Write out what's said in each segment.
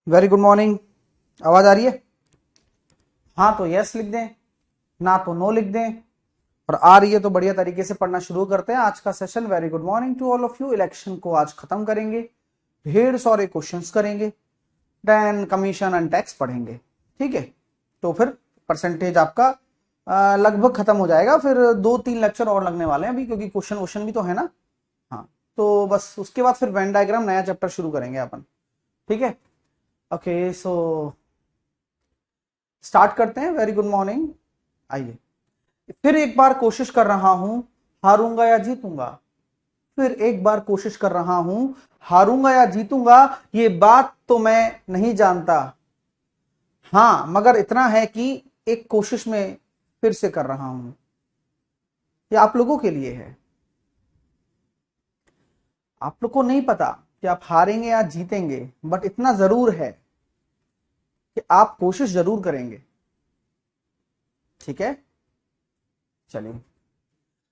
Very good morning. आवाज आ रही है? हाँ तो यस लिख दें, ना तो नो लिख दें, और आ रही है तो बढ़िया तरीके से पढ़ना शुरू करते हैं आज का session. Very good morning to all of you. Election को आज खत्म करेंगे, ढेर सारे क्वेश्चंस करेंगे, देन कमीशन एंड टैक्स पढ़ेंगे। ठीक है, तो फिर परसेंटेज आपका लगभग खत्म हो जाएगा। फिर 2-3 लेक्चर और लगने वाले हैं अभी, क्योंकि क्वेश्चन वोश्चन भी तो है ना। हाँ, तो बस उसके बाद फिर वेन डायग्राम नया चैप्टर शुरू करेंगे अपन। ठीक है, ओके सो स्टार्ट करते हैं। Very good morning. आइए, फिर एक बार कोशिश कर रहा हूं, हारूंगा या जीतूंगा। फिर एक बार कोशिश कर रहा हूं, हारूंगा या जीतूंगा, ये बात तो मैं नहीं जानता। हां, मगर इतना है कि एक कोशिश में फिर से कर रहा हूं। ये आप लोगों के लिए है। आप लोग को नहीं पता कि आप हारेंगे या जीतेंगे, बट इतना जरूर है कि आप कोशिश जरूर करेंगे। ठीक है, चलिए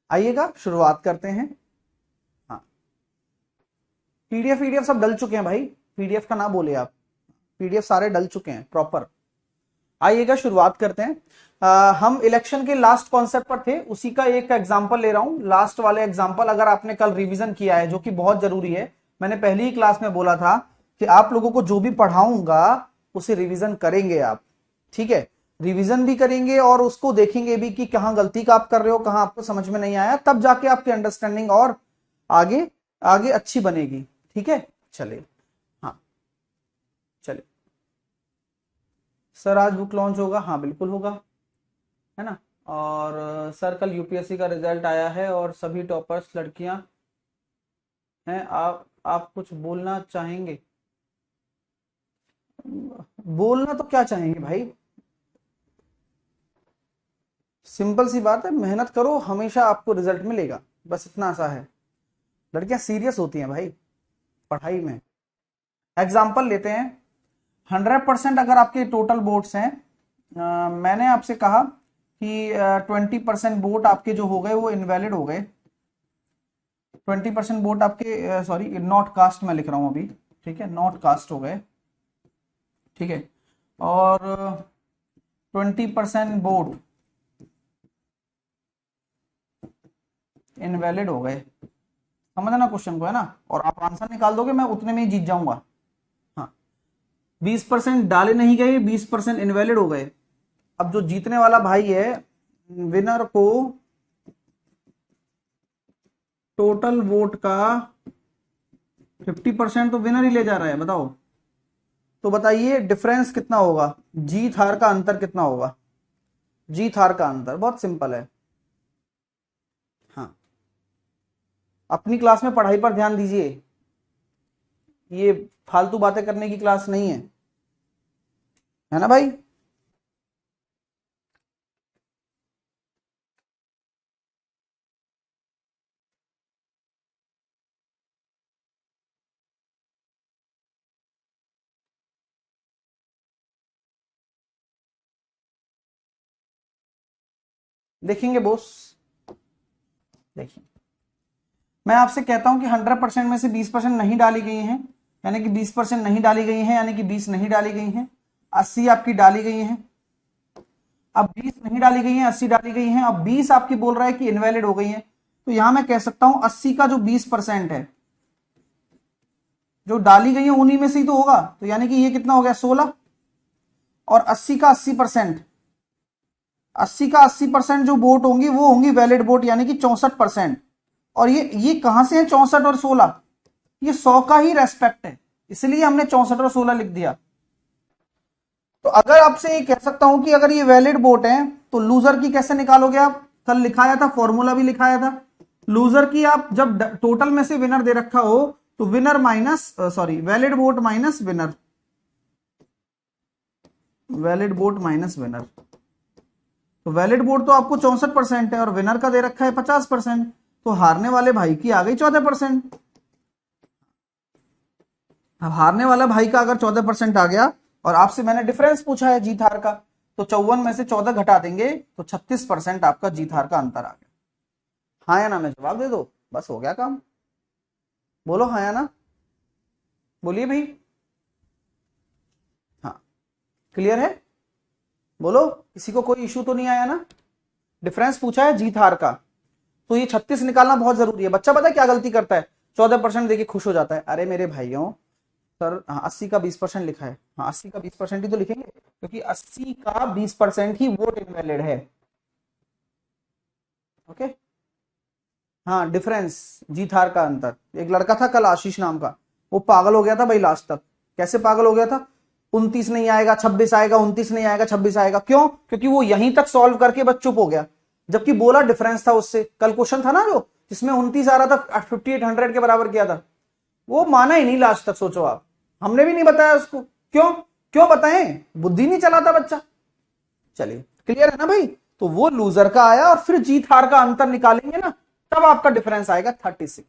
आइएगा, शुरुआत करते हैं। हाँ, पीडीएफ सब डल चुके हैं भाई। पीडीएफ का ना बोले आप, पीडीएफ सारे डल चुके हैं प्रॉपर। आइएगा, शुरुआत करते हैं। हम इलेक्शन के लास्ट कॉन्सेप्ट पर थे, उसी का एक एग्जांपल ले रहा हूं। लास्ट वाले एग्जांपल अगर आपने कल रिवीजन किया है, जो कि बहुत जरूरी है। मैंने पहली ही क्लास में बोला था कि आप लोगों को जो भी पढ़ाऊंगा उसे रिवीजन करेंगे आप। ठीक है, रिवीजन भी करेंगे और उसको देखेंगे भी कि कहां गलती का आप कर रहे हो, कहां आपको समझ में नहीं आया, तब जाके आपकी अंडरस्टैंडिंग और आगे आगे अच्छी बनेगी। ठीक है, चलिए। हाँ, चलिए सर, आज बुक लॉन्च होगा? हाँ बिल्कुल होगा, है ना। और सर, कल यूपीएससी का रिजल्ट आया है और सभी टॉपर्स लड़कियां हैं। आप कुछ बोलना चाहेंगे? बोलना तो क्या चाहेंगे भाई, सिंपल सी बात है, मेहनत करो, हमेशा आपको रिजल्ट मिलेगा, बस इतना सा है। लड़कियां सीरियस होती हैं भाई पढ़ाई में। एग्जाम्पल लेते हैं। 100% अगर आपके टोटल वोट्स हैं, मैंने आपसे कहा कि 20% वोट आपके जो हो गए वो इनवैलिड हो गए। 20% वोट आपके, सॉरी नॉट कास्ट मैं लिख रहा हूं अभी। ठीक है, नॉट कास्ट हो गए। ठीक है, और 20% वोट इनवैलिड हो गए। समझना क्वेश्चन को, है ना। और आप आंसर निकाल दोगे, मैं उतने में ही जीत जाऊंगा। हाँ, 20% डाले नहीं गए, 20% इनवैलिड हो गए। अब जो जीतने वाला भाई है, विनर को टोटल वोट का 50% तो विनर ही ले जा रहा है, बताओ। तो बताइए डिफरेंस कितना होगा, जीत हार का अंतर कितना होगा। जीत हार का अंतर बहुत सिंपल है। हाँ, अपनी क्लास में पढ़ाई पर ध्यान दीजिए, ये फालतू बातें करने की क्लास नहीं है ना भाई। देखेंगे बोस, देखिए, मैं आपसे कहता हूं कि 100% में से 20% नहीं डाली गई हैं, यानी कि 20% नहीं डाली गई हैं, यानी कि 20 नहीं डाली गई हैं। 80 आपकी डाली गई हैं। अब 20 नहीं डाली गई हैं, 80 डाली गई हैं। अब 20 आपकी बोल रहा है कि इनवैलिड हो गई हैं। तो यहां मैं कह सकता हूं 80 का जो 20% है, जो डाली गई है उन्हीं में से ही तो होगा। तो यानी कि ये कितना हो गया, 16। और 80 का 80%, 80 का 80% जो वोट होंगी वो होंगी वैलिड वोट, यानी कि 64%। और ये कहां से है 64 और 16? ये 100 का ही रेस्पेक्ट है, इसलिए हमने 64 और 16 लिख दिया। तो अगर आपसे ये कह सकता हूं कि अगर ये वैलिड वोट है, तो लूजर की कैसे निकालोगे आप? कल लिखाया था, फॉर्मूला भी लिखाया था। लूजर की आप जब टोटल में से विनर दे रखा हो, तो winner minus, sorry valid vote minus winner, valid vote minus winner. तो वैलिड वोट तो आपको 64% है और विनर का दे रखा है 50%। तो हारने वाले भाई की आ गई 14%। अब हारने वाला भाई का अगर 14% आ गया, और आपसे मैंने डिफरेंस पूछा है जीत हार का, तो 54 में से 14 घटा देंगे तो 36% आपका जीत हार का अंतर आ गया। हाँ या ना में जवाब दे दो, बस हो गया काम। बोलो हाँ या ना, बोलिए भाई। क्लियर है? बोलो, किसी को कोई इश्यू तो नहीं आया ना? डिफरेंस पूछा है जीत हार का, तो ये 36 निकालना बहुत जरूरी है। बच्चा पता है क्या गलती करता है? 14% देखिए खुश हो जाता है, अरे मेरे भाइयों सर 80 का 20% लिखा है। हाँ 80 का 20% ही तो लिखेंगे, क्योंकि 80 का 20% ही वोट इनवैलिड है। ओके, हाँ डिफरेंस, जीत हार का अंतर। एक लड़का था कल आशीष नाम का, वो पागल हो गया था भाई लास्ट तक। कैसे पागल हो गया था? 29 नहीं आएगा 26 आएगा, 29 नहीं आएगा 26 आएगा। क्यों? क्योंकि वो यहीं तक सॉल्व करके बस चुप हो गया, जबकि बोला डिफरेंस था उससे। कल क्वेश्चन था ना जो जिसमें 29 आ रहा था, 5800 के बराबर किया था, वो माना ही नहीं लास्ट तक। सोचो आप, हमने भी नहीं बताया उसको। क्यों? क्यों बताएं? बुद्धि नहीं चलाता बच्चा। चलिए क्लियर है ना भाई? तो वो लूजर का आया, और फिर जीत हार का अंतर निकालेंगे ना, तब आपका डिफरेंस आएगा 36।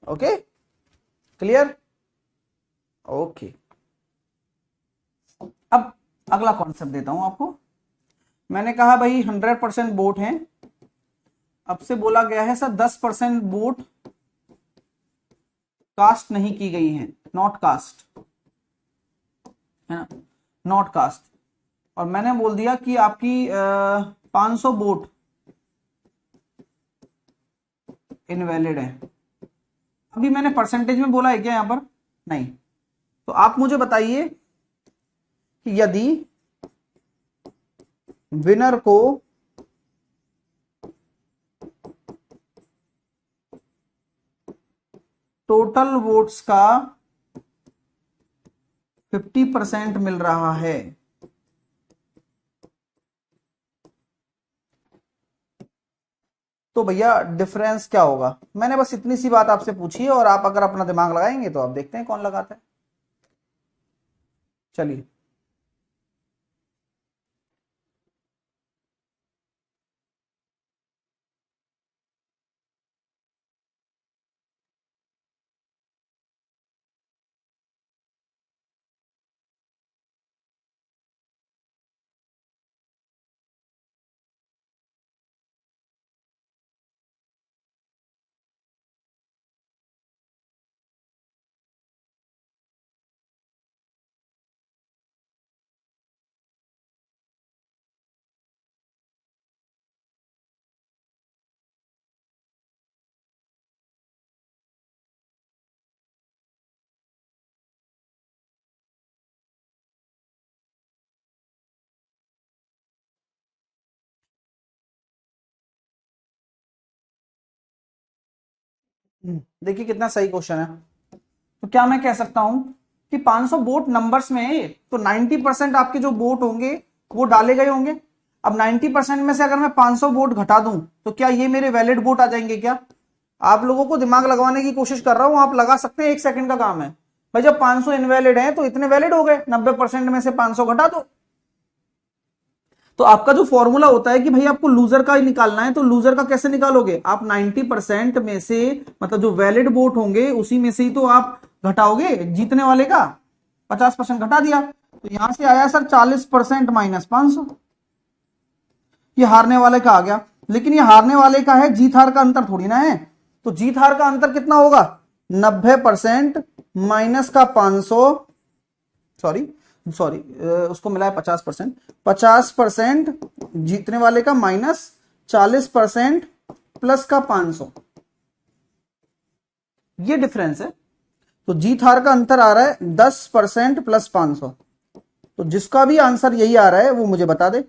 Okay clear? ओके, अब अगला कॉन्सेप्ट देता हूं आपको। मैंने कहा भाई 100% वोट हैं, अब से बोला गया है सर 10% वोट कास्ट नहीं की गई हैं, नॉट कास्ट, है ना, नॉट कास्ट। और मैंने बोल दिया कि आपकी 500 वोट इनवैलिड है। अभी मैंने परसेंटेज में बोला है क्या यहां पर? नहीं। तो आप मुझे बताइए कि यदि विनर को टोटल वोट्स का 50% मिल रहा है, तो भैया डिफरेंस क्या होगा? मैंने बस इतनी सी बात आपसे पूछी है, और आप अगर अपना दिमाग लगाएंगे तो आप देखते हैं कौन लगाता है। चलिए देखिए कितना सही क्वेश्चन है। तो क्या मैं कह सकता हूं कि 500 वोट नंबर्स में है, तो 90% आपके जो वोट होंगे वो डाले गए होंगे। अब 90% में से अगर मैं 500 वोट घटा दूं, तो क्या ये मेरे वैलिड वोट आ जाएंगे क्या? आप लोगों को दिमाग लगवाने की कोशिश कर रहा हूं, आप लगा सकते हैं, 1 सेकंड का काम है भाई। जब 500 इनवैलिड हैं तो इतने वैलिड हो गए, 90% में से 500 घटा दो। तो आपका जो फॉर्मूला होता है कि भाई आपको लूजर का ही निकालना है, तो लूजर का कैसे निकालोगे? आप 90% में से, मतलब जो वैलिड वोट होंगे उसी में से ही तो आप घटाओगे जीतने वाले का। 50% घटा दिया, तो यहां से आया सर 40% माइनस 500, ये हारने वाले का आ गया। लेकिन ये हारने वाले का है, जीत हार का अंतर थोड़ी ना है। तो जीत हार का अंतर कितना होगा? 90% माइनस का 500, सॉरी सॉरी उसको मिला है 50%, 50% जीतने वाले का माइनस 40% प्लस का 500, ये डिफरेंस है। तो जीत हार का अंतर आ रहा है 10% प्लस 500। तो जिसका भी आंसर यही आ रहा है वो मुझे बता दे।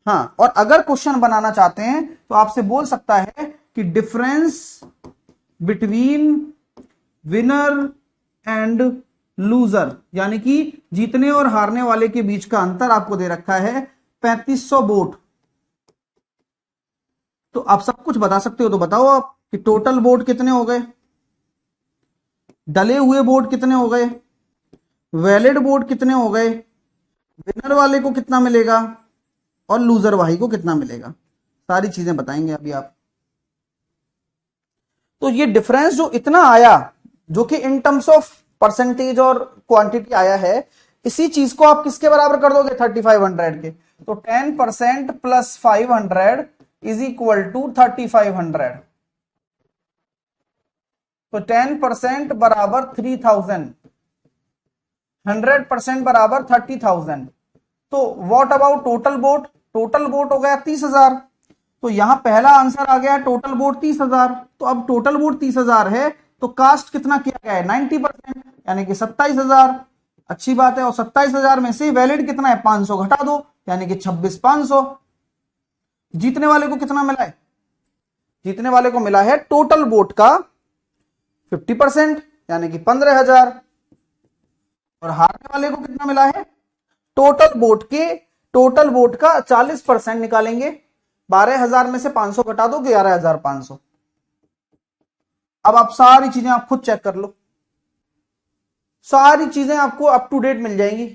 हाँ, और अगर क्वेश्चन बनाना चाहते हैं तो आपसे बोल सकता है कि difference between winner and loser, यानी कि जीतने और हारने वाले के बीच का अंतर आपको दे रखा है 3500 वोट। तो आप सब कुछ बता सकते हो, तो बताओ आप कि टोटल वोट कितने हो गए, डले हुए वोट कितने हो गए, वैलिड वोट कितने हो गए, विनर वाले को कितना मिलेगा, और लूजर भाई को कितना मिलेगा। सारी चीजें बताएंगे अभी आप। तो ये डिफरेंस जो इतना आया, जो कि इन टर्म्स ऑफ परसेंटेज और क्वांटिटी आया है, इसी चीज को आप किसके बराबर कर दोगे? 3500 के। तो 10% प्लस 500 इज इक्वल टू 3500। तो 10% बराबर 3000। 100% बराबर 30,000। तो what about total boat? Total boat हो गया 30,000। तो यहां पहला आंसर आ गया टोटल बोट 30,000। तो अब टोटल बोट 30,000 है तो कास्ट कितना किया गया है? 90%, यानी कि 27,000। अच्छी बात है। और 27,000 में से वैलिड कितना है? 500 घटा दो, यानी कि 26,500। जीतने वाले को कितना मिला है? जीतने वाले को मिला है टोटल बोट का 50%, यानी कि 15,000। और हारने वाले को कितना मिला है? टोटल बोट का 40% निकालेंगे। 12,000 में से 500 घटा दो, 11,500। अब आप सारी चीजें आप खुद चेक कर लो, सारी चीजें आपको अप टू डेट मिल जाएंगी।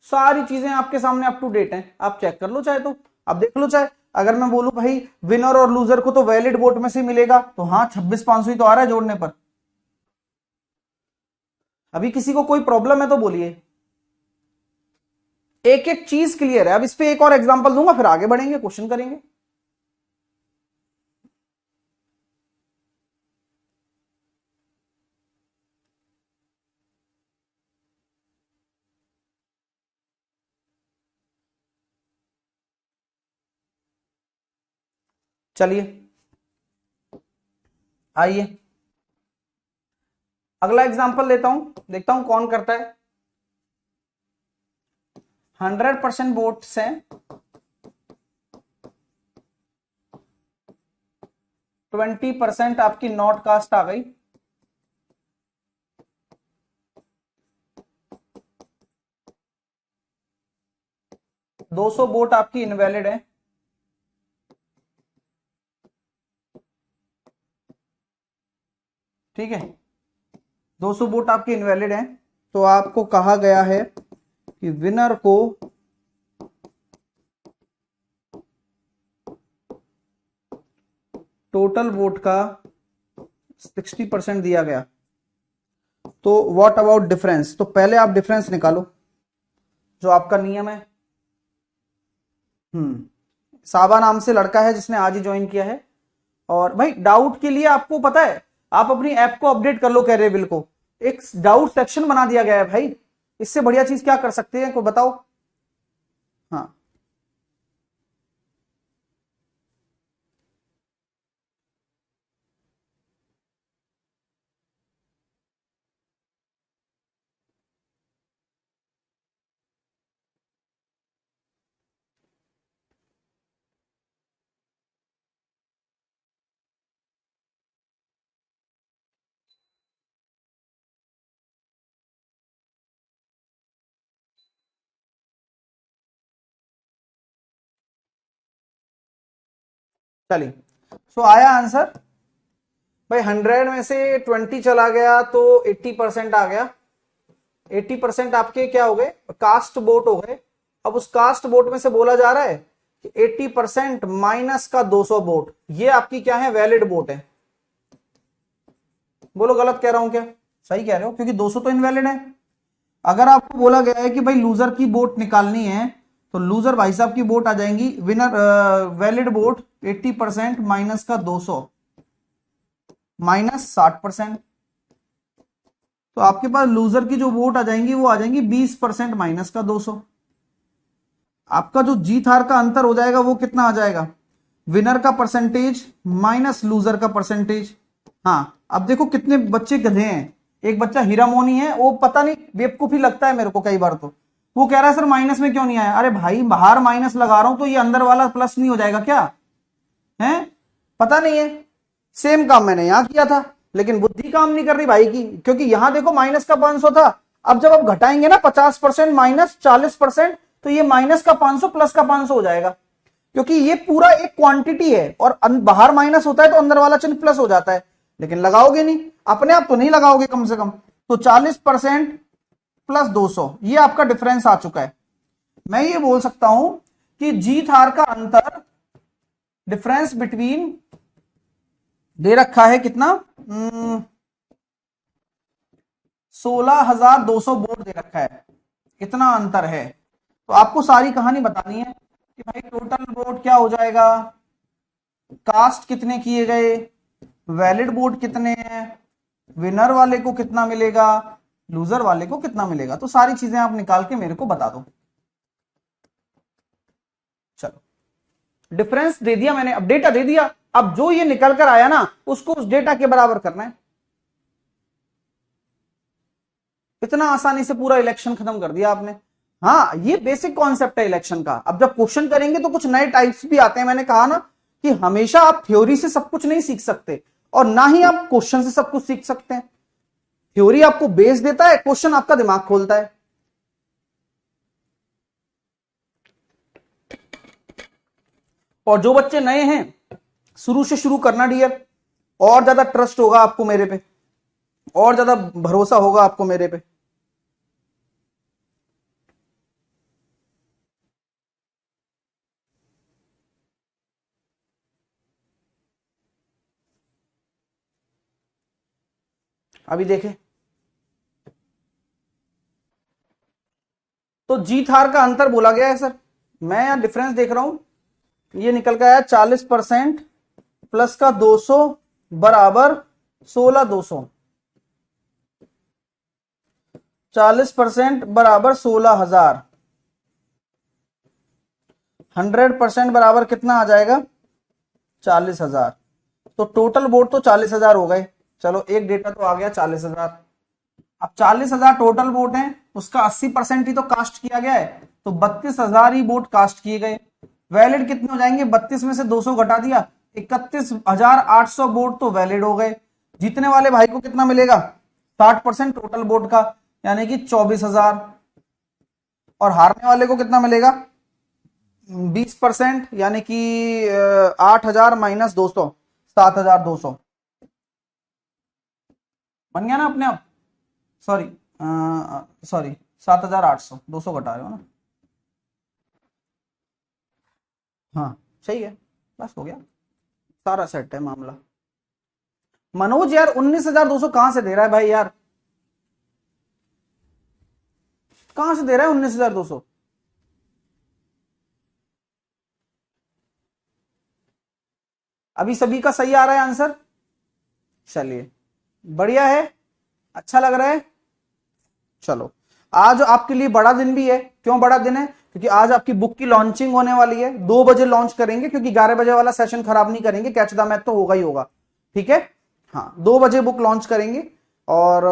सारी चीजें आपके सामने अप टू डेट हैं, आप चेक कर लो चाहे तो। आप देख लो चाहे। अगर मैं बोलूं भाई विनर और लूजर को तो वैलिड वोट में से मिलेगा, तो हाँ 26,500 ही तो आ रहा है जोड़ने पर। अभी किसी को कोई प्रॉब्लम है तो बोलिए। एक एक चीज क्लियर है। अब इस पे एक और एग्जांपल दूंगा, फिर आगे बढ़ेंगे, क्वेश्चन करेंगे। चलिए आइए अगला एग्जांपल लेता हूं, देखता हूं कौन करता है। 100% वोट्स हैं, 20% आपकी नॉट कास्ट आ गई, 200 वोट आपकी इनवैलिड है, ठीक है। 200 वोट आपके इनवैलिड हैं। तो आपको कहा गया है कि विनर को टोटल वोट का 60% दिया गया। तो व्हाट अबाउट डिफरेंस? तो पहले आप डिफरेंस निकालो, जो आपका नियम है। साबा नाम से लड़का है जिसने आज ही ज्वाइन किया है। और भाई डाउट के लिए आपको पता है, आप अपनी ऐप को अपडेट कर लो, कैरियरबिल को। एक डाउट सेक्शन बना दिया गया है भाई। इससे बढ़िया चीज क्या कर सकते हैं, को बताओ। हाँ चलिए, सो आया आंसर। भाई 100 में से 20 चला गया तो 80% आ गया। 80% आपके क्या हो गए? कास्ट वोट हो गए। अब उस कास्ट वोट में से बोला जा रहा है कि 80% माइनस का 200 वोट, ये आपकी क्या है? वैलिड वोट है। बोलो गलत कह रहा हूं क्या? सही कह रहे हो, क्योंकि 200 तो इनवैलिड है। अगर आपको बोला गया है कि भाई लूजर की वोट निकालनी है, तो लूजर भाई साहब की वोट आ जाएंगी, विनर वैलिड वोट 80% माइनस का 200 माइनस 60%। तो आपके पास लूजर की जो वोट आ जाएंगी वो आ जाएंगी 20% माइनस का 200। आपका जो जीत हार का अंतर हो जाएगा वो कितना आ जाएगा? विनर का परसेंटेज माइनस लूजर का परसेंटेज। हाँ अब देखो कितने बच्चे गधे हैं। एक बच्चा हीरा मोनी है, वो पता नहीं बेवकूफी लगता है मेरे को कई बार। तो वो कह रहा है सर माइनस में क्यों नहीं आया। अरे भाई बाहर माइनस लगा रहा हूं तो ये अंदर वाला प्लस नहीं हो जाएगा क्या? है पता नहीं है। सेम काम मैंने यहां किया था, लेकिन बुद्धि काम नहीं कर रही भाई की। क्योंकि यहां देखो माइनस का 500 था। अब जब आप घटाएंगे ना 50% माइनस 40%, तो ये माइनस का 500 प्लस का 500 हो जाएगा। क्योंकि ये पूरा एक क्वांटिटी है, और बाहर माइनस होता है तो अंदर वाला चिन्ह प्लस हो जाता है। लेकिन लगाओगे नहीं, अपने आप तो नहीं लगाओगे कम से कम। तो 40% प्लस 200, ये आपका डिफरेंस आ चुका है। मैं ये बोल सकता हूं कि जीत हार का अंतर, डिफरेंस बिटवीन, दे रखा है कितना? 16,200 वोट दे रखा है। इतना अंतर है। तो आपको सारी कहानी बतानी है कि भाई टोटल वोट क्या हो जाएगा, कास्ट कितने किए गए, वैलिड वोट कितने हैं, विनर वाले को कितना मिलेगा, लूजर वाले को कितना मिलेगा। तो सारी चीजें आप निकाल के मेरे को बता दो। चलो डिफरेंस दे दिया मैंने, अब डेटा दे दिया, अब जो ये निकल कर आया ना उसको उस डेटा के बराबर करना है। इतना आसानी से पूरा इलेक्शन खत्म कर दिया आपने। हाँ ये बेसिक कॉन्सेप्ट है इलेक्शन का। अब जब क्वेश्चन करेंगे तो कुछ नए टाइप्स भी आते हैं। मैंने कहा ना कि हमेशा आप थ्योरी से सब कुछ नहीं सीख सकते और ना ही आप क्वेश्चन से सब कुछ सीख सकते हैं। थ्योरी आपको बेस देता है, क्वेश्चन आपका दिमाग खोलता है। और जो बच्चे नए हैं शुरू से शुरू करना डियर, और ज्यादा ट्रस्ट होगा आपको मेरे पे, और ज्यादा भरोसा होगा आपको मेरे पे। अभी देखें तो जीत हार का अंतर बोला गया है सर। मैं यहां डिफरेंस देख रहा हूं, ये निकल के आया 40% प्लस का 200 बराबर 16,200। 40% बराबर 16,000। 100% बराबर कितना आ जाएगा, 40,000। तो टोटल वोट तो 40,000 हो गए। चलो एक डेटा तो आ गया 40,000। अब 40,000 टोटल वोट हैं, उसका 80% ही तो कास्ट किया गया है, तो 32,000 ही वोट कास्ट किए गए। वैलिड कितने हो जाएंगे, 32 में से 200 घटा दिया, 31,800 वोट तो वैलिड हो गए। जीतने वाले भाई को कितना मिलेगा, 60% टोटल वोट का, यानी कि 24,000। और हारने वाले को कितना मिलेगा, 20%, यानी कि 8,000 माइनस 200, 7,200। बन गया ना अपने आप। सॉरी 7,800, 200 घटा रहे हो ना। हाँ सही है, बस हो गया, सारा सेट है मामला। मनोज यार 19,200 कहां से दे रहा है भाई यार, कहां से दे रहा है 19,200। अभी सभी का सही आ रहा है आंसर, चलिए बढ़िया है, अच्छा लग रहा है। चलो आज आपके लिए बड़ा दिन भी है। क्यों बड़ा दिन है, क्योंकि आज आपकी बुक की लॉन्चिंग होने वाली है। 2 बजे लॉन्च करेंगे, क्योंकि 11 बजे वाला सेशन खराब नहीं करेंगे, कैच द मैथ तो होगा ही होगा, ठीक है। हाँ 2 बजे बुक लॉन्च करेंगे और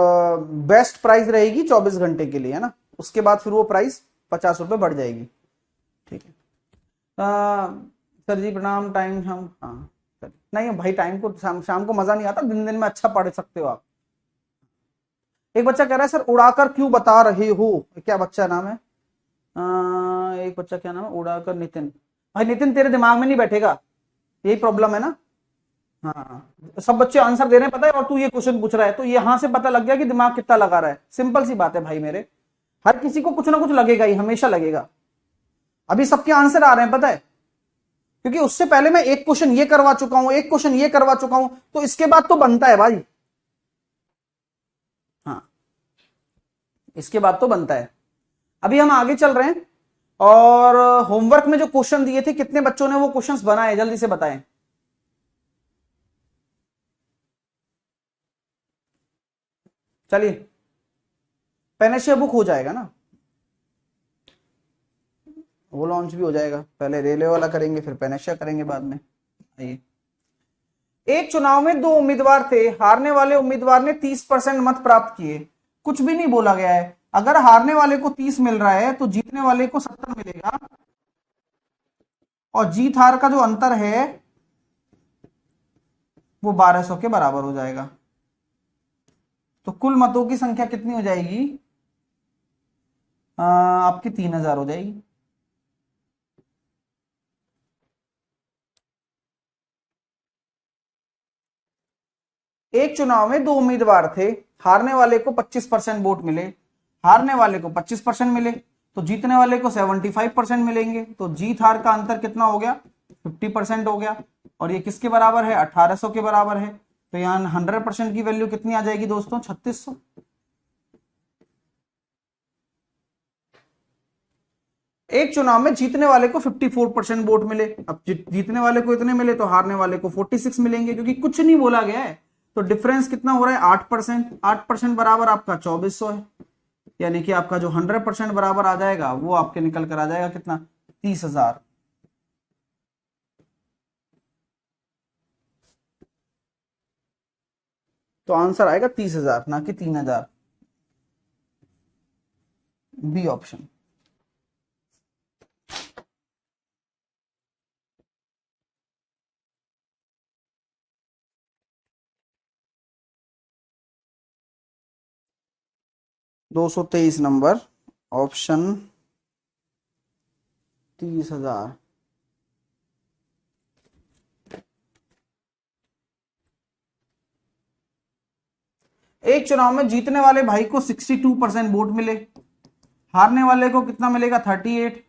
बेस्ट प्राइस रहेगी 24 घंटे के लिए, है ना। उसके बाद फिर वो प्राइस 50 रुपए बढ़ जाएगी, ठीक है। सर जी प्रणाम, टाइम हम, हाँ नहीं भाई टाइम को शाम को मजा नहीं आता, दिन दिन में अच्छा पढ़ सकते हो आप। एक बच्चा कह रहा है सर उड़ाकर क्यों बता रहे हो, क्या बच्चा नाम है, एक बच्चा क्या नाम है, उड़ाकर नितिन। भाई नितिन तेरे दिमाग में नहीं बैठेगा, यही प्रॉब्लम है ना। हाँ सब बच्चे आंसर दे रहे हैं पता है, और तू ये क्वेश्चन पूछ रहा है, तो यहां से पता लग गया कि दिमाग कितना लगा रहा है। सिंपल सी बात है भाई मेरे, हर किसी को कुछ ना कुछ लगेगा ही, हमेशा लगेगा। अभी सबके आंसर आ रहे हैं पता है, क्योंकि उससे पहले मैं एक क्वेश्चन ये करवा चुका हूं, एक क्वेश्चन ये करवा चुका हूं, तो इसके बाद तो बनता है भाई। हाँ इसके बाद तो बनता है। अभी हम आगे चल रहे हैं, और होमवर्क में जो क्वेश्चन दिए थे कितने बच्चों ने वो क्वेश्चंस बनाए, जल्दी से बताएं। चलिए पेनेशिया बुक हो जाएगा ना, वो लॉन्च भी हो जाएगा। पहले रेलवे वाला करेंगे, फिर पेनेशिया करेंगे बाद में। आइए, एक चुनाव में 2 उम्मीदवार थे, हारने वाले उम्मीदवार ने 30% मत प्राप्त किए। कुछ भी नहीं बोला गया है। अगर हारने वाले को 30 मिल रहा है तो जीतने वाले को 70 मिलेगा, और जीत हार का जो अंतर है वो 1200 के बराबर हो जाएगा। तो कुल मतों की संख्या कितनी हो जाएगी, आपकी 3,000 हो जाएगी। एक चुनाव में 2 उम्मीदवार थे, हारने वाले को 25% वोट मिले, हारने वाले को 25% मिले, तो जीतने वाले को 75% मिलेंगे। तो जीत हार का अंतर कितना हो गया, 50% हो गया। और ये किसके बराबर है, 1800 के बराबर है। तो यहाँ 100% की वैल्यू कितनी आ जाएगी दोस्तों, 3600। एक चुनाव में जीतने वाले को 54% वोट मिले, अब जीतने वाले को इतने मिले तो हारने वाले को 46 मिलेंगे, क्योंकि कुछ नहीं बोला गया है। तो डिफरेंस कितना हो रहा है 8%। 8% बराबर आपका 2400 है, यानी कि आपका जो 100% बराबर आ जाएगा वो आपके निकल कर आ जाएगा कितना 30,000। तो आंसर आएगा 30,000 ना कि 3,000, बी ऑप्शन। दो सौ तेईस नंबर ऑप्शन 30,000। एक चुनाव में जीतने वाले भाई को 62% वोट मिले, हारने वाले को कितना मिलेगा 38।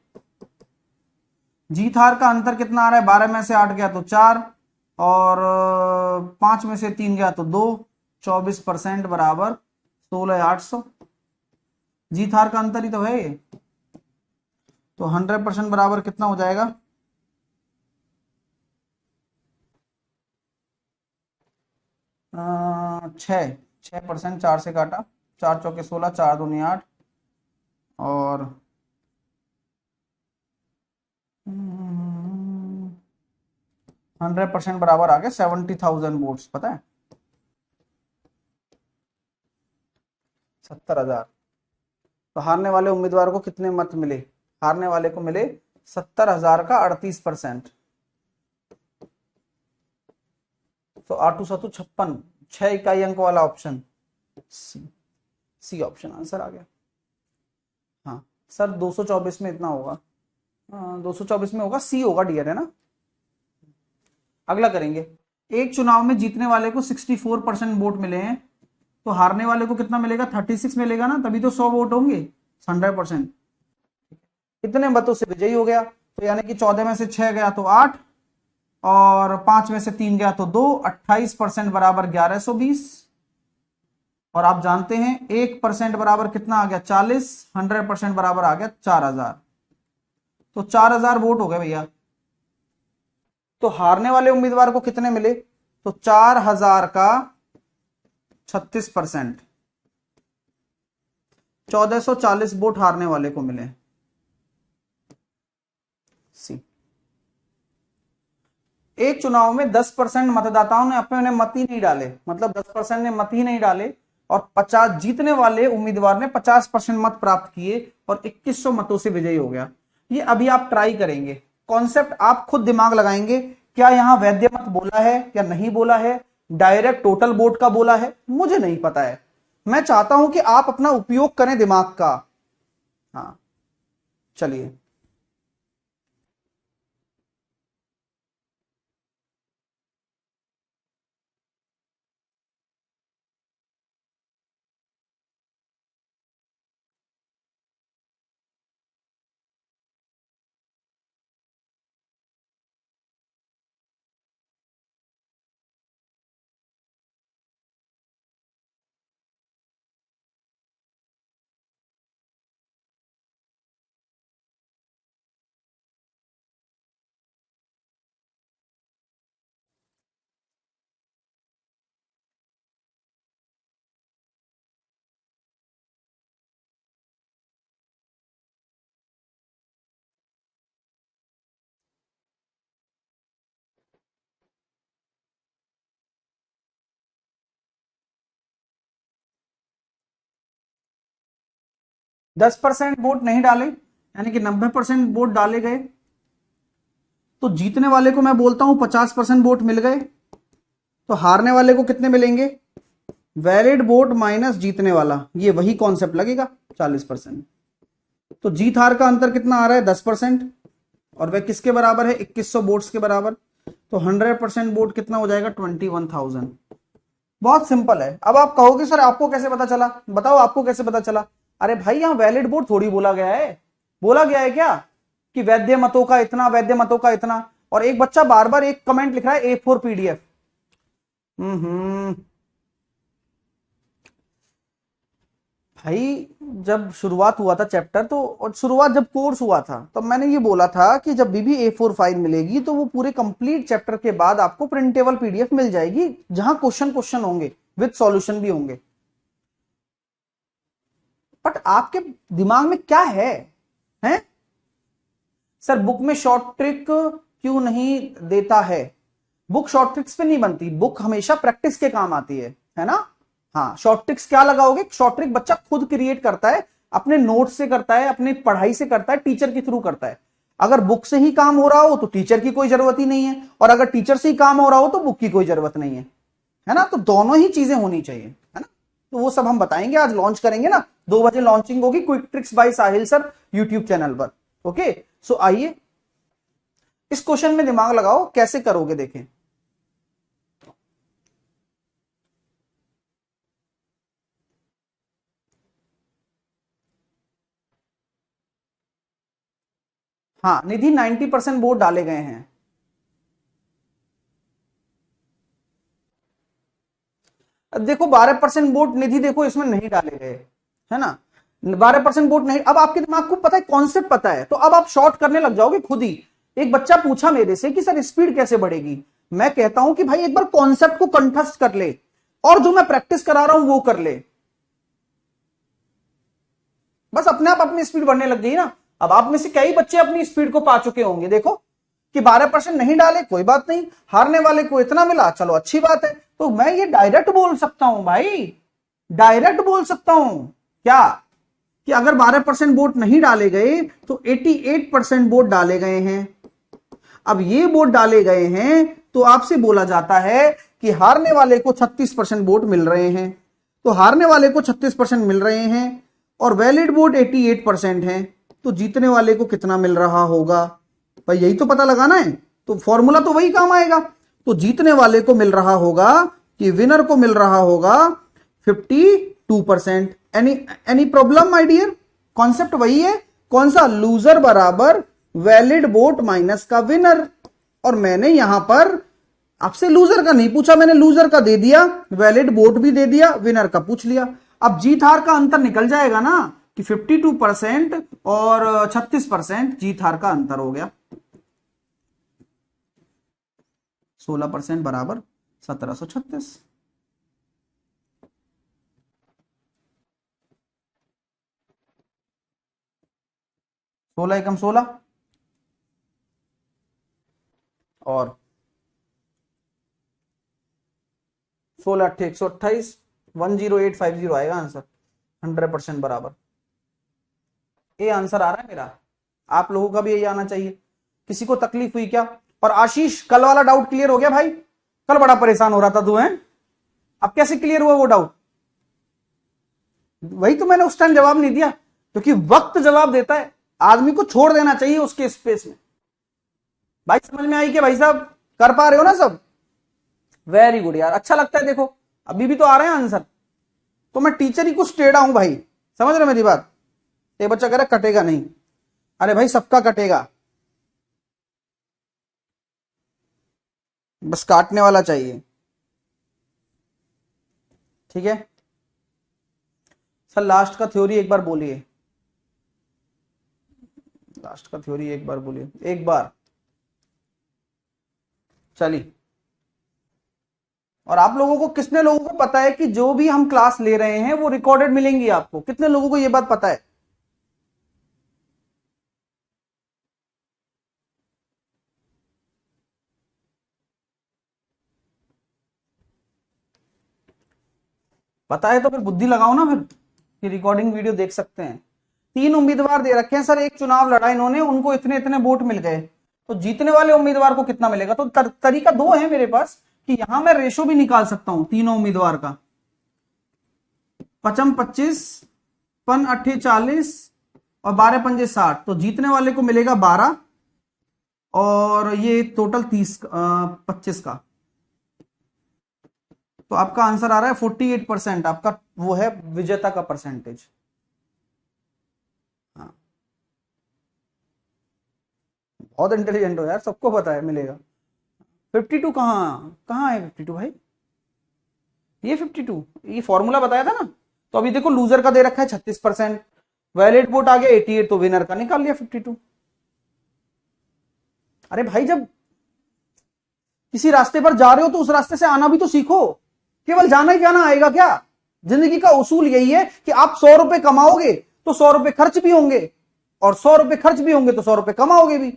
जीत हार का अंतर कितना आ रहा है, 12 में से 8 गया तो 4 और 5 में से 3 गया तो 2, 24% बराबर 16,800। जीत हार का अंतर ही तो है ये। तो 100% बराबर कितना हो जाएगा, 6%। 4 से काटा, 4 चौके 16, 4 दूनी 8 और 100% बराबर आ गया 70,000 वोट्स। पता है 70,000। तो हारने वाले उम्मीदवार को कितने मत मिले, हारने वाले को मिले 70,000 का 38%। तो 8 7 56, 6 इकाई अंक वाला option C, C option answer आ गया। हाँ सर 224 में इतना होगा, 224 में होगा, सी होगा डियर, है ना। अगला करेंगे, एक चुनाव में जीतने वाले को 64% वोट मिले हैं, तो हारने वाले को कितना मिलेगा 36 मिलेगा ना, तभी तो 100 वोट होंगे 100%। कितने मतों से विजयी हो गया, तो यानी कि 14 में से 6 गया तो 8 और 5 में से 3 गया तो 2, 28% बराबर 1120। और आप जानते हैं 1% बराबर कितना आ गया 40, 100% बराबर आ गया 4,000। तो 4,000 वोट हो गए भैया। तो हारने वाले उम्मीदवार को कितने मिले, तो 4,000 का 36%, 1,440 वोट हारने वाले को मिले। सी। एक चुनाव में 10% मतदाताओं ने अपने मत ही नहीं डाले, मतलब 10% ने मत ही नहीं डाले और 50 जीतने वाले उम्मीदवार ने 50% मत प्राप्त किए और 2100 मतों से विजयी हो गया। ये अभी आप ट्राई करेंगे, कॉन्सेप्ट आप खुद दिमाग लगाएंगे, क्या यहां वैद्य मत बोला है या नहीं बोला है, डायरेक्ट टोटल वोट का बोला है, मुझे नहीं पता है। मैं चाहता हूं कि आप अपना उपयोग करें दिमाग का। हाँ चलिए, 10% वोट नहीं डाले, यानी कि 90% वोट डाले गए, तो जीतने वाले को मैं बोलता हूं 50% वोट मिल गए। तो हारने वाले को कितने मिलेंगे, वैलिड वोट माइनस जीतने वाला, ये वही कॉन्सेप्ट लगेगा 40%। तो जीत हार का अंतर कितना आ रहा है 10%, और वह किसके बराबर है 2100 वोट्स के बराबर। तो 100% वोट कितना हो जाएगा 21,000। बहुत सिंपल है। अब आप कहोगे सर आपको कैसे पता चला, बताओ आपको कैसे पता चला। अरे भाई यहां वैलिड वोट थोड़ी बोला गया है, बोला गया है क्या कि वैद्य मतों का इतना, वैद्य मतों का इतना। और एक बच्चा बार बार एक कमेंट लिख रहा है A4 PDF। भाई जब शुरुआत हुआ था चैप्टर तो, और शुरुआत जब कोर्स हुआ था तब मैंने ये बोला था कि जब भी A4 फाइल मिलेगी तो वो पूरे कंप्लीट चैप्टर के बाद आपको प्रिंटेबल पीडीएफ मिल जाएगी जहां क्वेश्चन क्वेश्चन होंगे विद सॉल्यूशन भी होंगे। बट आपके दिमाग में क्या है, हैं? सर बुक में शॉर्ट ट्रिक क्यों नहीं देता है? बुक शॉर्ट ट्रिक्स पे नहीं बनती, बुक हमेशा प्रैक्टिस के काम आती है ना? हाँ, शॉर्ट ट्रिक्स क्या लगाओगे? शॉर्ट ट्रिक बच्चा खुद क्रिएट करता है, अपने नोट से करता है, अपनी पढ़ाई से करता है, टीचर के थ्रू करता है। अगर बुक से ही काम हो रहा हो तो टीचर की कोई जरूरत ही नहीं है, और अगर टीचर से ही काम हो रहा हो तो बुक की कोई जरूरत नहीं है ना? तो दोनों ही चीजें होनी चाहिए, है ना? तो वो सब हम बताएंगे, आज लॉन्च करेंगे ना, 2 बजे लॉन्चिंग होगी क्विक ट्रिक्स बाय साहिल सर यूट्यूब चैनल पर। ओके, सो आइए इस क्वेश्चन में दिमाग लगाओ, कैसे करोगे देखें। हाँ निधि, 90% वोट डाले गए हैं। अब देखो 12% वोट निधि देखो इसमें नहीं डाले गए, है ना? 12% वोट नहीं। अब आपके दिमाग को पता है, कॉन्सेप्ट पता है, तो अब आप शॉर्ट करने लग जाओगे खुद ही। एक बच्चा पूछा मेरे से कि सर स्पीड कैसे बढ़ेगी, मैं कहता हूं कि भाई एक बार कॉन्सेप्ट को कंठस्थ कर ले, और जो मैं प्रैक्टिस करा रहा हूं वो कर ले, बस अपने आप अपनी स्पीड बढ़ने लग गई ना। अब आप में से कई बच्चे अपनी स्पीड को पा चुके होंगे, देखो कि 12% नहीं डाले कोई बात नहीं, हारने वाले को इतना मिला, चलो अच्छी बात है। तो मैं ये डायरेक्ट बोल सकता हूं भाई, डायरेक्ट बोल सकता हूं क्या, कि अगर 12% वोट नहीं डाले गए तो 88% वोट डाले गए हैं। अब ये वोट डाले गए हैं तो आपसे बोला जाता है कि हारने वाले को 36% वोट मिल रहे हैं। तो हारने वाले को 36% मिल रहे हैं और वैलिड वोट 88% है, तो जीतने वाले को कितना मिल रहा होगा भाई? यही तो पता लगाना है, तो फॉर्मूला तो वही काम आएगा। तो जीतने वाले को मिल रहा होगा, कि विनर को मिल रहा होगा 52%। Any problem my dear? Concept वही है, कौन सा? लूजर बराबर वैलिड वोट माइनस का विनर। और मैंने यहां पर आपसे लूजर का नहीं पूछा, मैंने लूजर का दे दिया, वैलिड वोट भी दे दिया, विनर का पूछ लिया। अब जीत हार का अंतर निकल जाएगा ना, कि 52% और 36% जीत हार का अंतर हो गया। 16% बराबर 1736। 16 एकम 16 और 16 अट्ठे 128, 10850 आएगा आंसर, 100% बराबर। ये आंसर आ रहा है मेरा, आप लोगों का भी यही आना चाहिए। किसी को तकलीफ हुई क्या? और आशीष, कल वाला डाउट क्लियर हो गया भाई? कल बड़ा परेशान हो रहा था तू, है? अब कैसे क्लियर हुआ वो डाउट? वही तो मैंने उस टाइम जवाब नहीं दिया, क्योंकि वक्त जवाब देता है, आदमी को छोड़ देना चाहिए उसके स्पेस में। भाई समझ में आई कि भाई साहब कर पा रहे हो ना सब? वेरी गुड यार, अच्छा लगता है। देखो अभी भी तो आ रहे हैं आंसर, तो मैं टीचर ही कुछ टेढ़ा हूं भाई, समझ रहे हो मेरी बात? ये बच्चा कह रहा है कटेगा नहीं, अरे भाई सबका कटेगा, बस काटने वाला चाहिए, ठीक है? सर लास्ट का थ्योरी एक बार बोलिए, लास्ट का थ्योरी एक बार बोलिए, एक बार। चलिए, और आप लोगों को, कितने लोगों को पता है कि जो भी हम क्लास ले रहे हैं वो रिकॉर्डेड मिलेंगी आपको? कितने लोगों को ये बात पता है? पता है तो फिर बुद्धि लगाओ ना फिर, कि रिकॉर्डिंग वीडियो देख सकते हैं। 3 उम्मीदवार दे रखे हैं सर, एक चुनाव लड़ा इन्होंने, उनको इतने इतने वोट मिल गए, तो जीतने वाले उम्मीदवार को कितना मिलेगा? तो तरीका 2 है मेरे पास, कि यहां मैं रेशो भी निकाल सकता हूं तीनों उम्मीदवार का। 5 25, 5 8 40 और 12 पंजे 60, तो जीतने वाले को मिलेगा 12, और ये टोटल 25 का। तो आपका आंसर आ रहा है 48%, आपका वो है विजेता का परसेंटेज। हाँ, बहुत इंटेलिजेंट हो यार, सबको पता है मिलेगा। 52 कहाँ कहाँ है 52 भाई? ये 52, ये फॉर्मूला बताया था ना, तो अभी देखो लूजर का दे रखा है 36%, वैलिड वोट आ गया 88, तो विनर का निकाल लिया 52। अरे भाई जब किसी रास्ते पर जा रहे हो तो उस रास्ते से आना भी तो सीखो, केवल जाना ही जाना आएगा क्या? जिंदगी का उसूल यही है कि आप 100 रुपए कमाओगे तो 100 रुपए खर्च भी होंगे, और 100 रुपए खर्च भी होंगे तो 100 रुपए कमाओगे भी।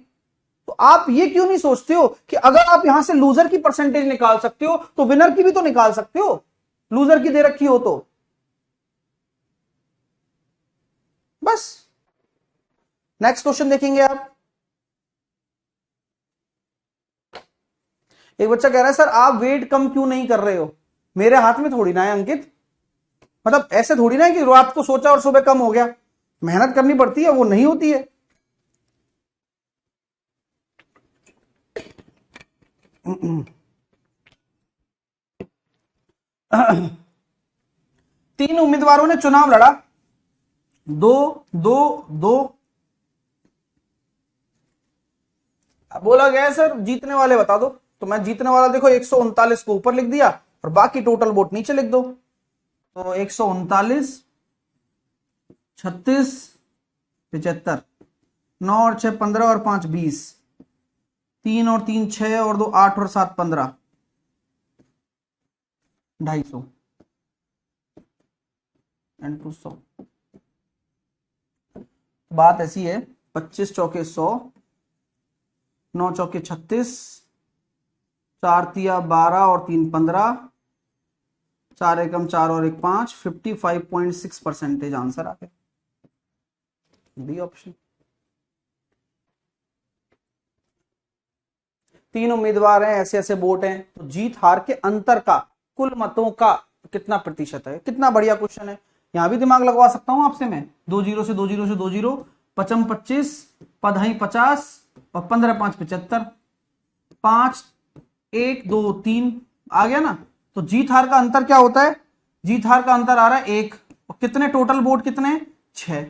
तो आप ये क्यों नहीं सोचते हो कि अगर आप यहां से लूजर की परसेंटेज निकाल सकते हो तो विनर की भी तो निकाल सकते हो, लूजर की दे रखी हो तो। बस नेक्स्ट क्वेश्चन देखेंगे आप। एक बच्चा कह रहा है सर आप वेट कम क्यों नहीं कर रहे हो? मेरे हाथ में थोड़ी ना है अंकित, मतलब ऐसे थोड़ी ना है कि रात को सोचा और सुबह कम हो गया, मेहनत करनी पड़ती है, वो नहीं होती है। तीन उम्मीदवारों ने चुनाव लड़ा, दो दो दो, बोला गया सर जीतने वाले बता दो, तो मैं जीतने वाला देखो 139 को ऊपर लिख दिया और बाकी टोटल वोट नीचे लिख दो। तो 139, 36, 75, 9 और 6 15 और 5 20, 3 और 3 6 और 2 8 और 7 15, 250 एंड 200। बात ऐसी है, 25 चौके 100, 9 चौके 36, 4 तिया 12 और 3 15, 4 एकम 4 और 1 5, 55.6% आंसर आ गया, बी ऑप्शन। तीन उम्मीदवार हैं, ऐसे ऐसे वोट हैं, तो जीत हार के अंतर का कुल मतों का कितना प्रतिशत है? कितना बढ़िया क्वेश्चन है, यहां भी दिमाग लगवा सकता हूं आपसे मैं। 2 जीरो से 2 जीरो से 2 जीरो, 55 25, पधाई 50 और 15 5 75, 5 1 2 3 आ गया ना। तो जीत हार का अंतर क्या होता है? जीत हार का अंतर आ रहा है 1, और कितने टोटल वोट कितने? 6।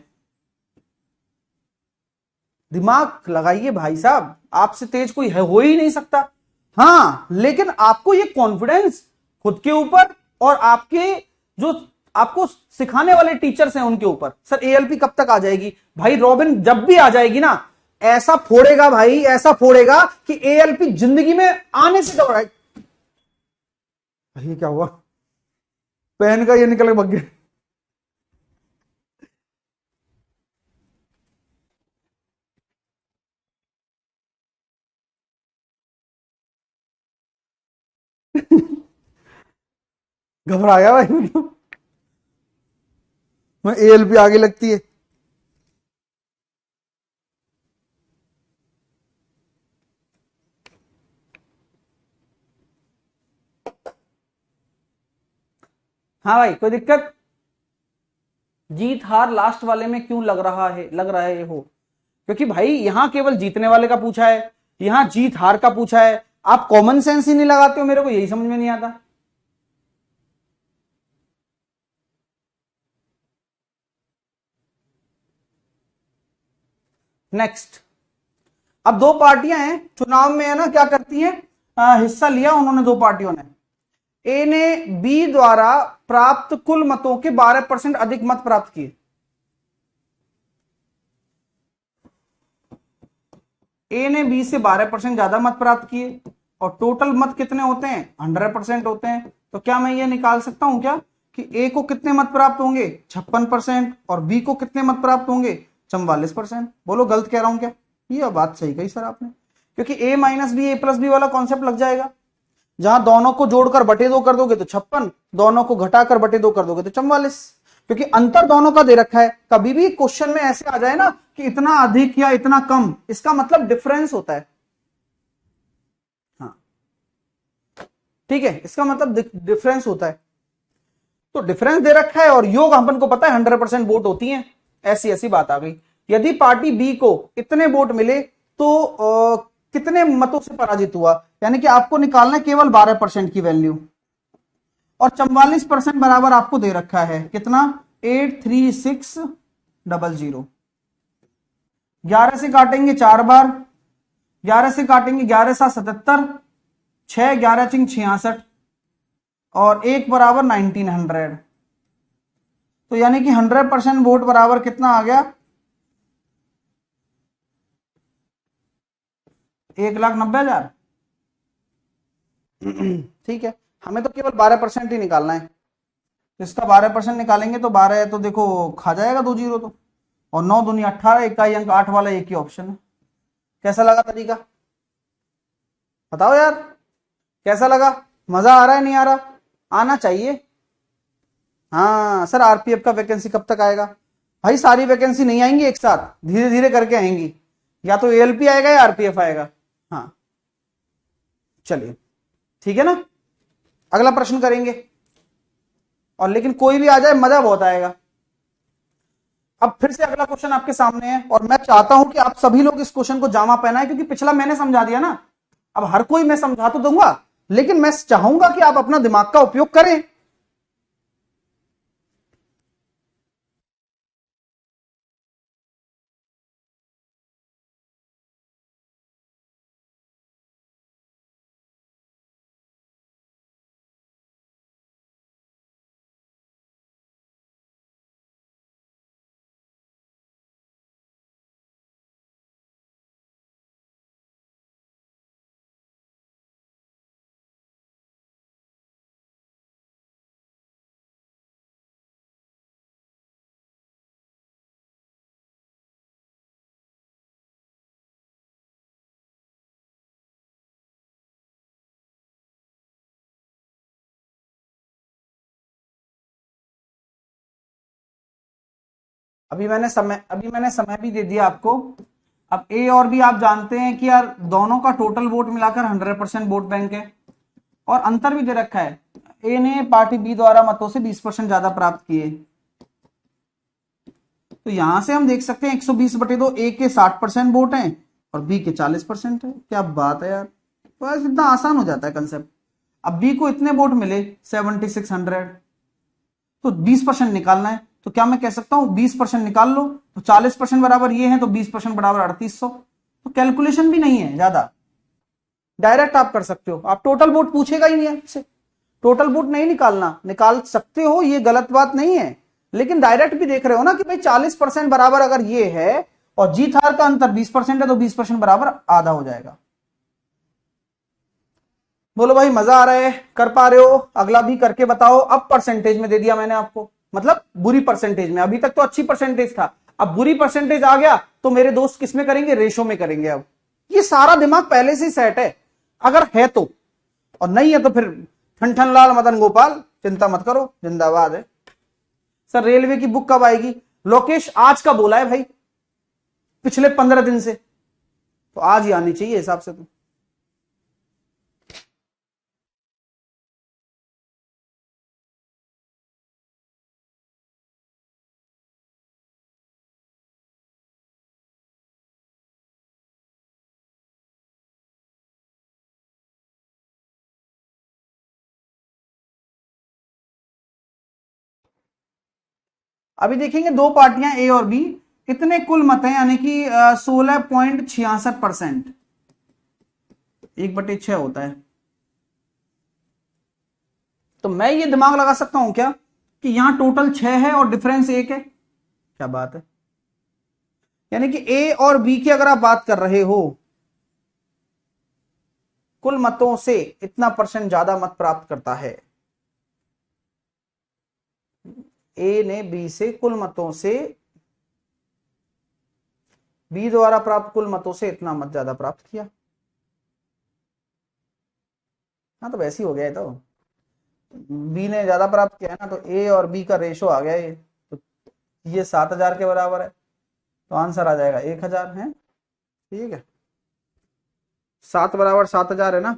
दिमाग लगाइए भाई साहब, आपसे तेज कोई है हो ही नहीं सकता। हाँ, लेकिन आपको ये कॉन्फिडेंस खुद के ऊपर और आपके जो आपको सिखाने वाले टीचर्स हैं उनके ऊपर। सर एएलपी कब तक आ जाएगी? भाई रॉबिन जब भी आ जाएगी ना, ऐसा फोड़ेगा भाई, ऐसा फोड़ेगा कि एएलपी जिंदगी में आने से घबराए। ये क्या हुआ? पेन का ये निकल के भग गया। घबरा गया भाई मैं एएलपी आगे लगती है। हाँ भाई, कोई दिक्कत? जीत हार लास्ट वाले में क्यों लग रहा है हो? क्योंकि भाई यहां केवल जीतने वाले का पूछा है, यहां जीत हार का पूछा है। आप कॉमन सेंस ही नहीं लगाते हो, मेरे को यही समझ में नहीं आता। नेक्स्ट, अब दो पार्टियां हैं चुनाव में, है ना, क्या करती हैं? हिस्सा लिया उन्होंने, दो पार्टियों ने। ए ने बी द्वारा प्राप्त कुल मतों के 12% अधिक मत प्राप्त किए। ए ने बी से 12% ज्यादा मत प्राप्त किए, और टोटल मत कितने होते हैं? 100% होते हैं। तो क्या मैं ये निकाल सकता हूं क्या कि ए को कितने मत प्राप्त होंगे? 56%, और बी को कितने मत प्राप्त होंगे? 44%। बोलो गलत कह रहा हूं क्या? ये बात सही कही सर आपने, क्योंकि ए माइनस बी ए प्लस बी वाला कॉन्सेप्ट लग जाएगा। जहां दोनों को जोड़कर बटे 2 कर दोगे तो 56, दोनों को घटाकर बटे 2 कर दोगे तो 44, क्योंकि अंतर दोनों का दे रखा है। कभी भी क्वेश्चन में ऐसे आ जाए ना कि इतना अधिक या इतना कम, इसका मतलब डिफरेंस होता है। हाँ ठीक है, इसका मतलब डिफरेंस होता है। तो डिफरेंस दे रखा है और योग अपन को पता है 100% वोट होती है, ऐसी ऐसी बात आ गई। यदि पार्टी बी को इतने वोट मिले तो कितने मतों से पराजित हुआ, यानी कि आपको निकालना है केवल 12% की वैल्यू, और 44% बराबर आपको दे रखा है कितना? 83600। 11 से काटेंगे 4 बार, 11 से काटेंगे 11 7 77, 6 11 चिंग 66, और 1 बराबर 1900। तो यानी कि 100% वोट बराबर कितना आ गया, 1,90,000। ठीक है, हमें तो केवल 12% ही निकालना है। तो इसका 12% निकालेंगे तो 12 है तो देखो खा जाएगा 2 जीरो तो, और 9 दूनी 18, इकाई अंक 8 वाला एक ही ऑप्शन है। कैसा लगा तरीका, बताओ यार कैसा लगा, मजा आ रहा है नहीं आ रहा, आना चाहिए। हाँ सर, आरपीएफ का वैकेंसी कब तक आएगा? भाई सारी वैकेंसी नहीं आएंगी एक साथ, धीरे धीरे करके आएंगी, या तो एएलपी आएगा या आरपीएफ आएगा। हाँ चलिए ठीक है ना, अगला प्रश्न करेंगे, और लेकिन कोई भी आ जाए मजा बहुत आएगा। अब फिर से अगला क्वेश्चन आपके सामने है, और मैं चाहता हूं कि आप सभी लोग इस क्वेश्चन को जामा पहनाएं, क्योंकि पिछला मैंने समझा दिया ना, अब हर कोई मैं समझा तो दूंगा, लेकिन मैं चाहूंगा कि आप अपना दिमाग का उपयोग करें। अभी मैंने समय भी दे दिया आपको। अब ए और बी आप जानते हैं कि यार दोनों का टोटल वोट मिलाकर 100% वोट बैंक है, और अंतर भी दे रखा है, ए ने पार्टी बी द्वारा मतों से 20% ज्यादा प्राप्त किए। तो यहां से हम देख सकते हैं 120/2 ए के 60% वोट हैं और बी के 40% है। क्या बात है यार, बस इतना आसान हो जाता है कंसेप्ट। अब बी को इतने वोट मिले 7600, तो 20% निकालना है, तो क्या मैं कह सकता हूं 20% निकाल लो, तो 40% बराबर ये है, तो 20% बराबर 3800। तो कैलकुलेशन भी नहीं है ज्यादा, डायरेक्ट आप कर सकते हो। आप टोटल वोट पूछेगा ही नहीं आपसे, टोटल वोट नहीं निकालना, निकाल सकते हो, ये गलत बात नहीं है, लेकिन डायरेक्ट भी देख रहे हो ना कि भाई 40% बराबर अगर ये है और जीत हार का अंतर 20% है, तो 20% बराबर आधा हो जाएगा। बोलो भाई मजा आ रहा है, कर पा रहे हो? अगला भी करके बताओ। अब परसेंटेज में दे दिया मैंने आपको, मतलब बुरी परसेंटेज में, अभी तक तो अच्छी परसेंटेज था, अब बुरी परसेंटेज आ गया, तो मेरे दोस्त किस में करेंगे, रेशो में करेंगे। अब ये सारा दिमाग पहले से ही सेट है, अगर है तो, और नहीं है तो फिर ठन लाल मदन गोपाल, चिंता मत करो, जिंदाबाद है। सर रेलवे की बुक कब आएगी? लोकेश आज का बोला है भाई, पिछले 15 दिन से, तो आज ही आनी चाहिए हिसाब से तो। अभी देखेंगे दो पार्टियां ए और बी, इतने कुल मत हैं, यानी कि 16.66%, 1/6 होता है। तो मैं ये दिमाग लगा सकता हूं क्या कि यहां टोटल 6 है और डिफरेंस 1 है? क्या बात है, यानी कि ए और बी की अगर आप बात कर रहे हो, कुल मतों से इतना परसेंट ज्यादा मत प्राप्त करता है, ए ने बी से कुल मतों से, बी द्वारा प्राप्त कुल मतों से इतना मत ज्यादा प्राप्त किया। हाँ तो वैसे ही हो गया है, तो बी ने ज्यादा प्राप्त किया है ना, तो ए और बी का रेशो आ गया ये, तो ये 7000 के बराबर है, तो आंसर आ जाएगा 1000 है। ठीक है, 7 बराबर 7000 है ना।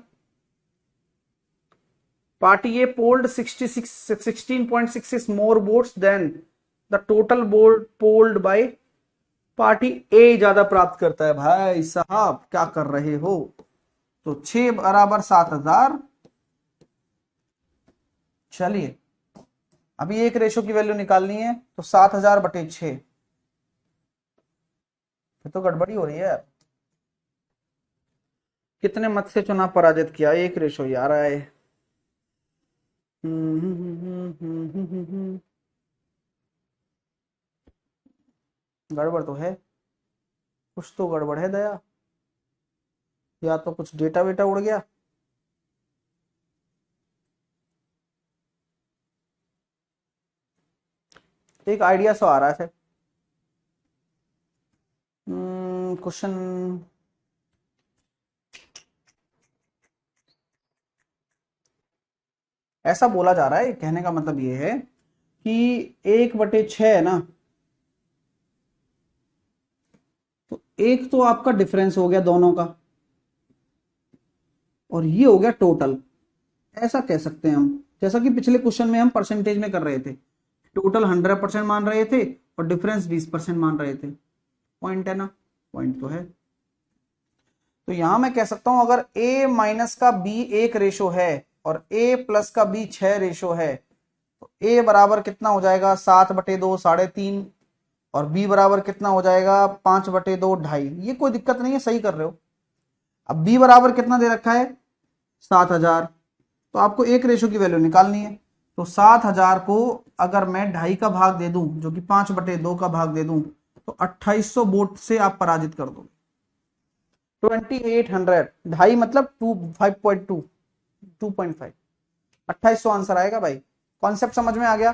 Party A polled 16.66 more votes than the total vote polled by party A, ज्यादा प्राप्त करता है। भाई साहब क्या कर रहे हो, तो 6 बराबर 7000। चलिए अभी एक रेशो की वैल्यू निकालनी है, तो 7000/6, फिर तो गड़बड़ी हो रही है यार। कितने मत से चुनाव पराजित किया, एक रेशो ही आ रहा है। गड़बड़ तो है, कुछ तो गड़बड़ है दया, या तो कुछ डेटा वेटा उड़ गया। एक आइडिया सो आ रहा है। क्वेश्चन ऐसा बोला जा रहा है, कहने का मतलब ये है कि 1/6 है ना, तो एक तो आपका डिफरेंस हो गया दोनों का, और ये हो गया टोटल। ऐसा कह सकते हैं हम, जैसा कि पिछले क्वेश्चन में हम परसेंटेज में कर रहे थे, टोटल 100% मान रहे थे और डिफरेंस 20% मान रहे थे। पॉइंट है ना, पॉइंट तो है। तो यहां मैं कह सकता हूं अगर a माइनस का b 1 रेशो है और a प्लस का b 6 रेशो है, तो a बराबर कितना हो जाएगा 7/2 3.5, और b बराबर कितना हो जाएगा 5/2 2.5। ये कोई दिक्कत नहीं है, सही कर रहे हो। अब b बराबर कितना दे रखा है 7,000, तो आपको 1 रेशो की वैल्यू निकालनी है। तो 7,000 को अगर मैं 2.5 का भाग दे दूं, जो कि 5/2 का भाग दे दूं, तो 2800 वोट से आप पराजित कर दोगे। 2800, 2.5 मतलब 5.2, 2.5, 2800 आंसर आएगा भाई। कॉन्सेप्ट समझ में आ गया?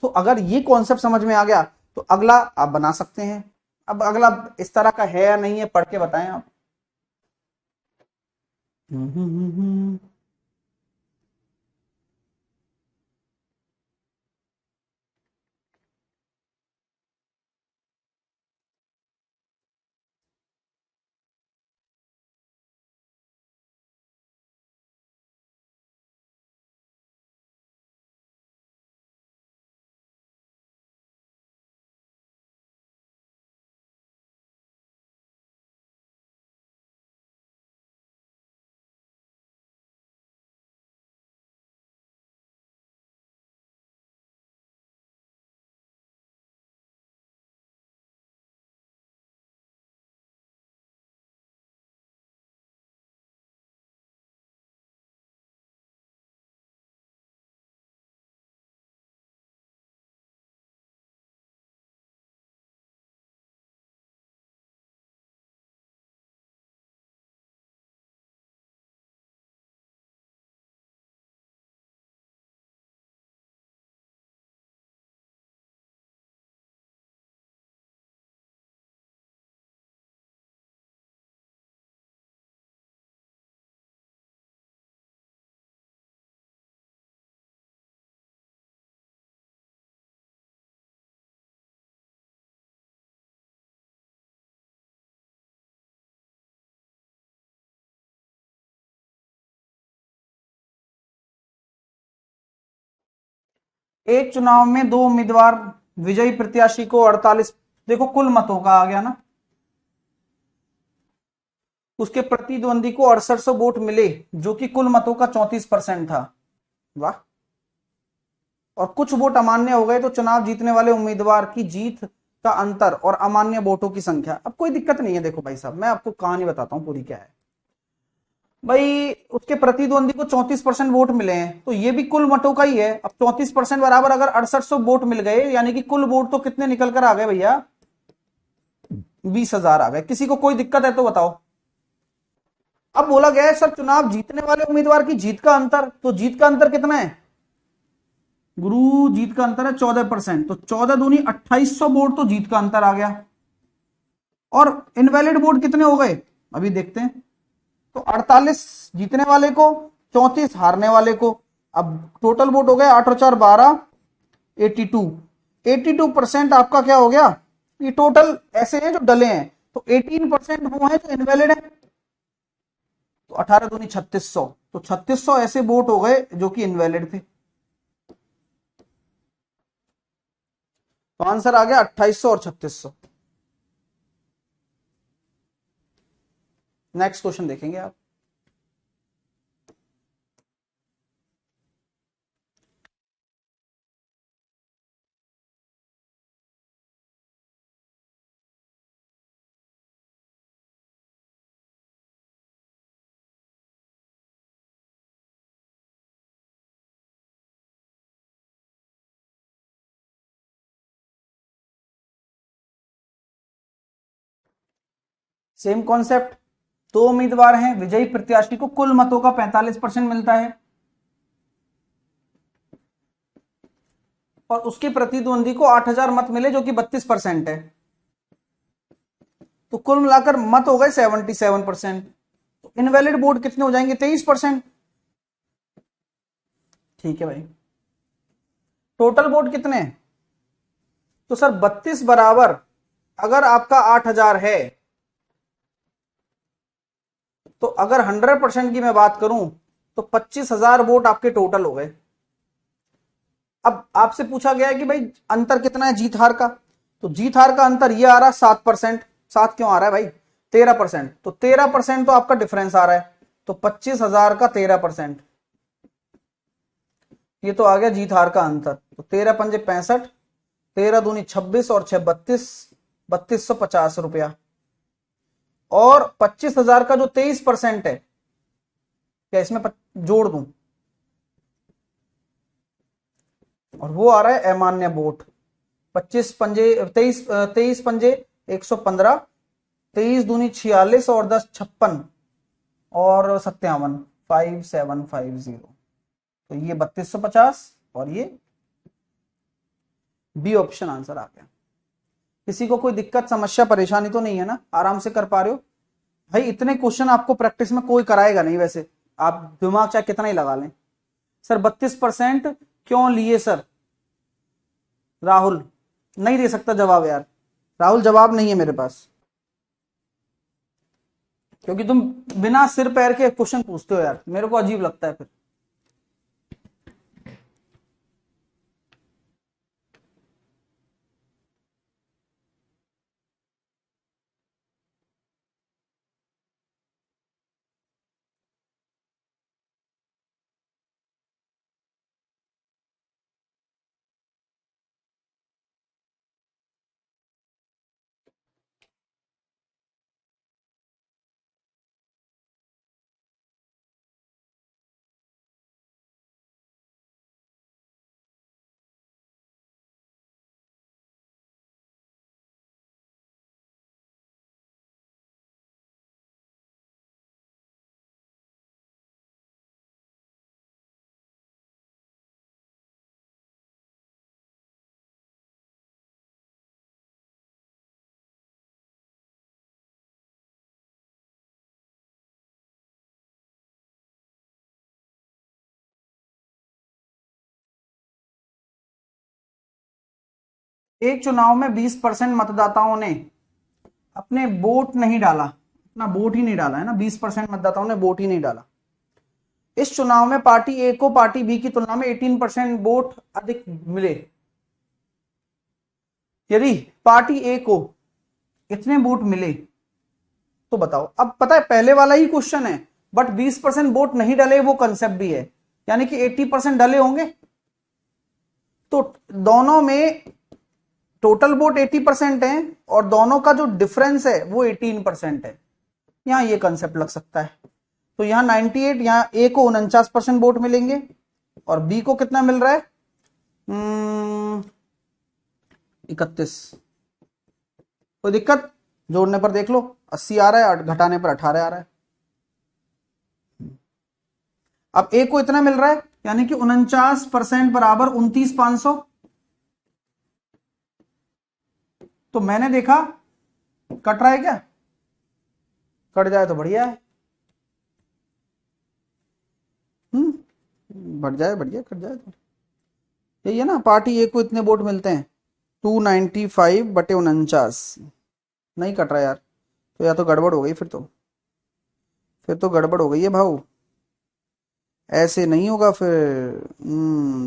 तो अगर ये कॉन्सेप्ट समझ में आ गया तो अगला आप बना सकते हैं। अब अगला इस तरह का है या नहीं है, पढ़ के बताएं आप। एक चुनाव में 2 उम्मीदवार, विजयी प्रत्याशी को 48, देखो कुल मतों का आ गया ना, उसके प्रतिद्वंदी को 6800 वोट मिले, जो कि कुल मतों का 34% था। वाह। और कुछ वोट अमान्य हो गए, तो चुनाव जीतने वाले उम्मीदवार की जीत का अंतर और अमान्य वोटों की संख्या। अब कोई दिक्कत नहीं है, देखो भाई साहब मैं आपको कहानी बताता हूं पूरी क्या है। भाई उसके प्रतिद्वंदी को 34% वोट मिले हैं, तो ये भी कुल मतों का ही है। अब 34% बराबर अगर 6800 वोट मिल गए, यानी कि कुल वोट तो कितने निकल कर आ गए भैया, 20,000 आ गए। किसी को कोई दिक्कत है तो बताओ। अब बोला गया है सर चुनाव जीतने वाले उम्मीदवार की जीत का अंतर, तो जीत का अंतर कितना है गुरु? जीत का अंतर है 14%, तो 14 दूनी 2800 वोट तो जीत का अंतर आ गया। और इनवैलिड वोट कितने हो गए अभी देखते हैं। तो 48 जीतने वाले को, 34 हारने वाले को। अब टोटल वोट हो गए 8 और 4 12, 82। 82% आपका क्या हो गया, ये टोटल ऐसे हैं जो डले हैं, तो 18% वो हैं जो इनवैलिड है। तो 18 दूनी 3600, तो 3600 ऐसे वोट हो गए जो कि इनवैलिड थे। तो आंसर आ गया 2800 और 3600। नेक्स्ट क्वेश्चन देखेंगे आप। सेम कॉन्सेप्ट, दो उम्मीदवार हैं, विजयी प्रत्याशी को कुल मतों का 45% मिलता है और उसके प्रतिद्वंदी को 8,000 मत मिले जो कि 32% है, तो कुल मिलाकर मत हो गए 77%। तो इनवैलिड वोट कितने हो जाएंगे? 23%। ठीक है भाई, टोटल वोट कितने? तो सर 32 बराबर, अगर आपका 8,000 है तो अगर 100% की मैं बात करूं तो 25,000 वोट आपके टोटल हो गए। अब आपसे पूछा गया है कि भाई अंतर कितना है जीत हार का, तो जीत हार का अंतर ये आ रहा है 7%। 7 क्यों आ रहा है भाई? 13%, तो 13% तो आपका डिफरेंस आ रहा है, तो 25,000 का 13%, ये तो आ गया जीत हार का अंतर। तो 13 पंजे 65, 13 दूनी 26 और 6 32, 3250 रुपया। और 25,000 का जो 23% है, क्या इसमें जोड़ दूं? और वो आ रहा है अमान्य वोट। 23 पंजे 115, 23 दूनी 46 और 10 56 और 57, 5750। तो ये 3250 और ये बी ऑप्शन आंसर आ गया। किसी को कोई दिक्कत समस्या परेशानी तो नहीं है ना? आराम से कर पा रहे हो? भाई इतने क्वेश्चन आपको प्रैक्टिस में कोई कराएगा नहीं वैसे, आप दिमाग चाहे कितना ही लगा लें। सर 32% क्यों लिए सर? राहुल नहीं दे सकता जवाब यार, राहुल जवाब नहीं है मेरे पास, क्योंकि तुम बिना सिर पैर के क्वेश्चन पूछते हो यार, मेरे को अजीब लगता है फिर। एक चुनाव में 20% मतदाताओं ने अपने वोट नहीं डाला, अपना वोट ही नहीं डाला है ना, 20% मतदाताओं ने वोट ही नहीं डाला। इस चुनाव में पार्टी ए को पार्टी बी की तुलना में 18% वोट अधिक मिले। यदि पार्टी ए को इतने वोट मिले तो बताओ। अब पता है पहले वाला ही क्वेश्चन है, बट 20% वोट नहीं डले वो कंसेप्ट भी है, यानी कि 80% डले होंगे, तो दोनों में टोटल वोट 80% है और दोनों का जो डिफरेंस है वो 18% है। यहां ये कंसेप्ट लग सकता है। तो यहां 98, यहां ए को 49% वोट मिलेंगे और बी को कितना मिल रहा है? 31। कोई दिक्कत? जोड़ने पर देख लो 80 आ रहा है और घटाने पर 18 आ रहा है। अब ए को इतना मिल रहा है, यानी कि 49% बराबर 29,500। तो मैंने देखा कट रहा है क्या? कट जाए तो बढ़िया है, बढ़ जाए बढ़िया, कट जाए तो यही है ना। पार्टी ए को इतने वोट मिलते हैं 295/49। नहीं कट रहा यार, तो या तो गड़बड़ हो गई, फिर तो गड़बड़ हो गई है भाऊ। ऐसे नहीं होगा फिर,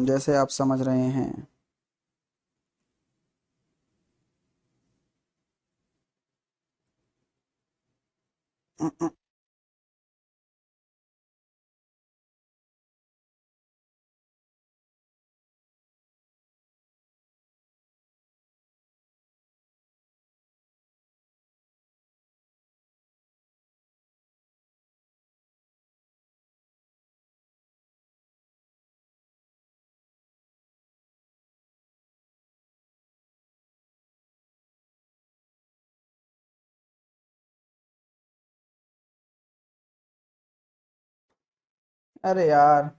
जैसे आप समझ रहे हैं। अरे यार,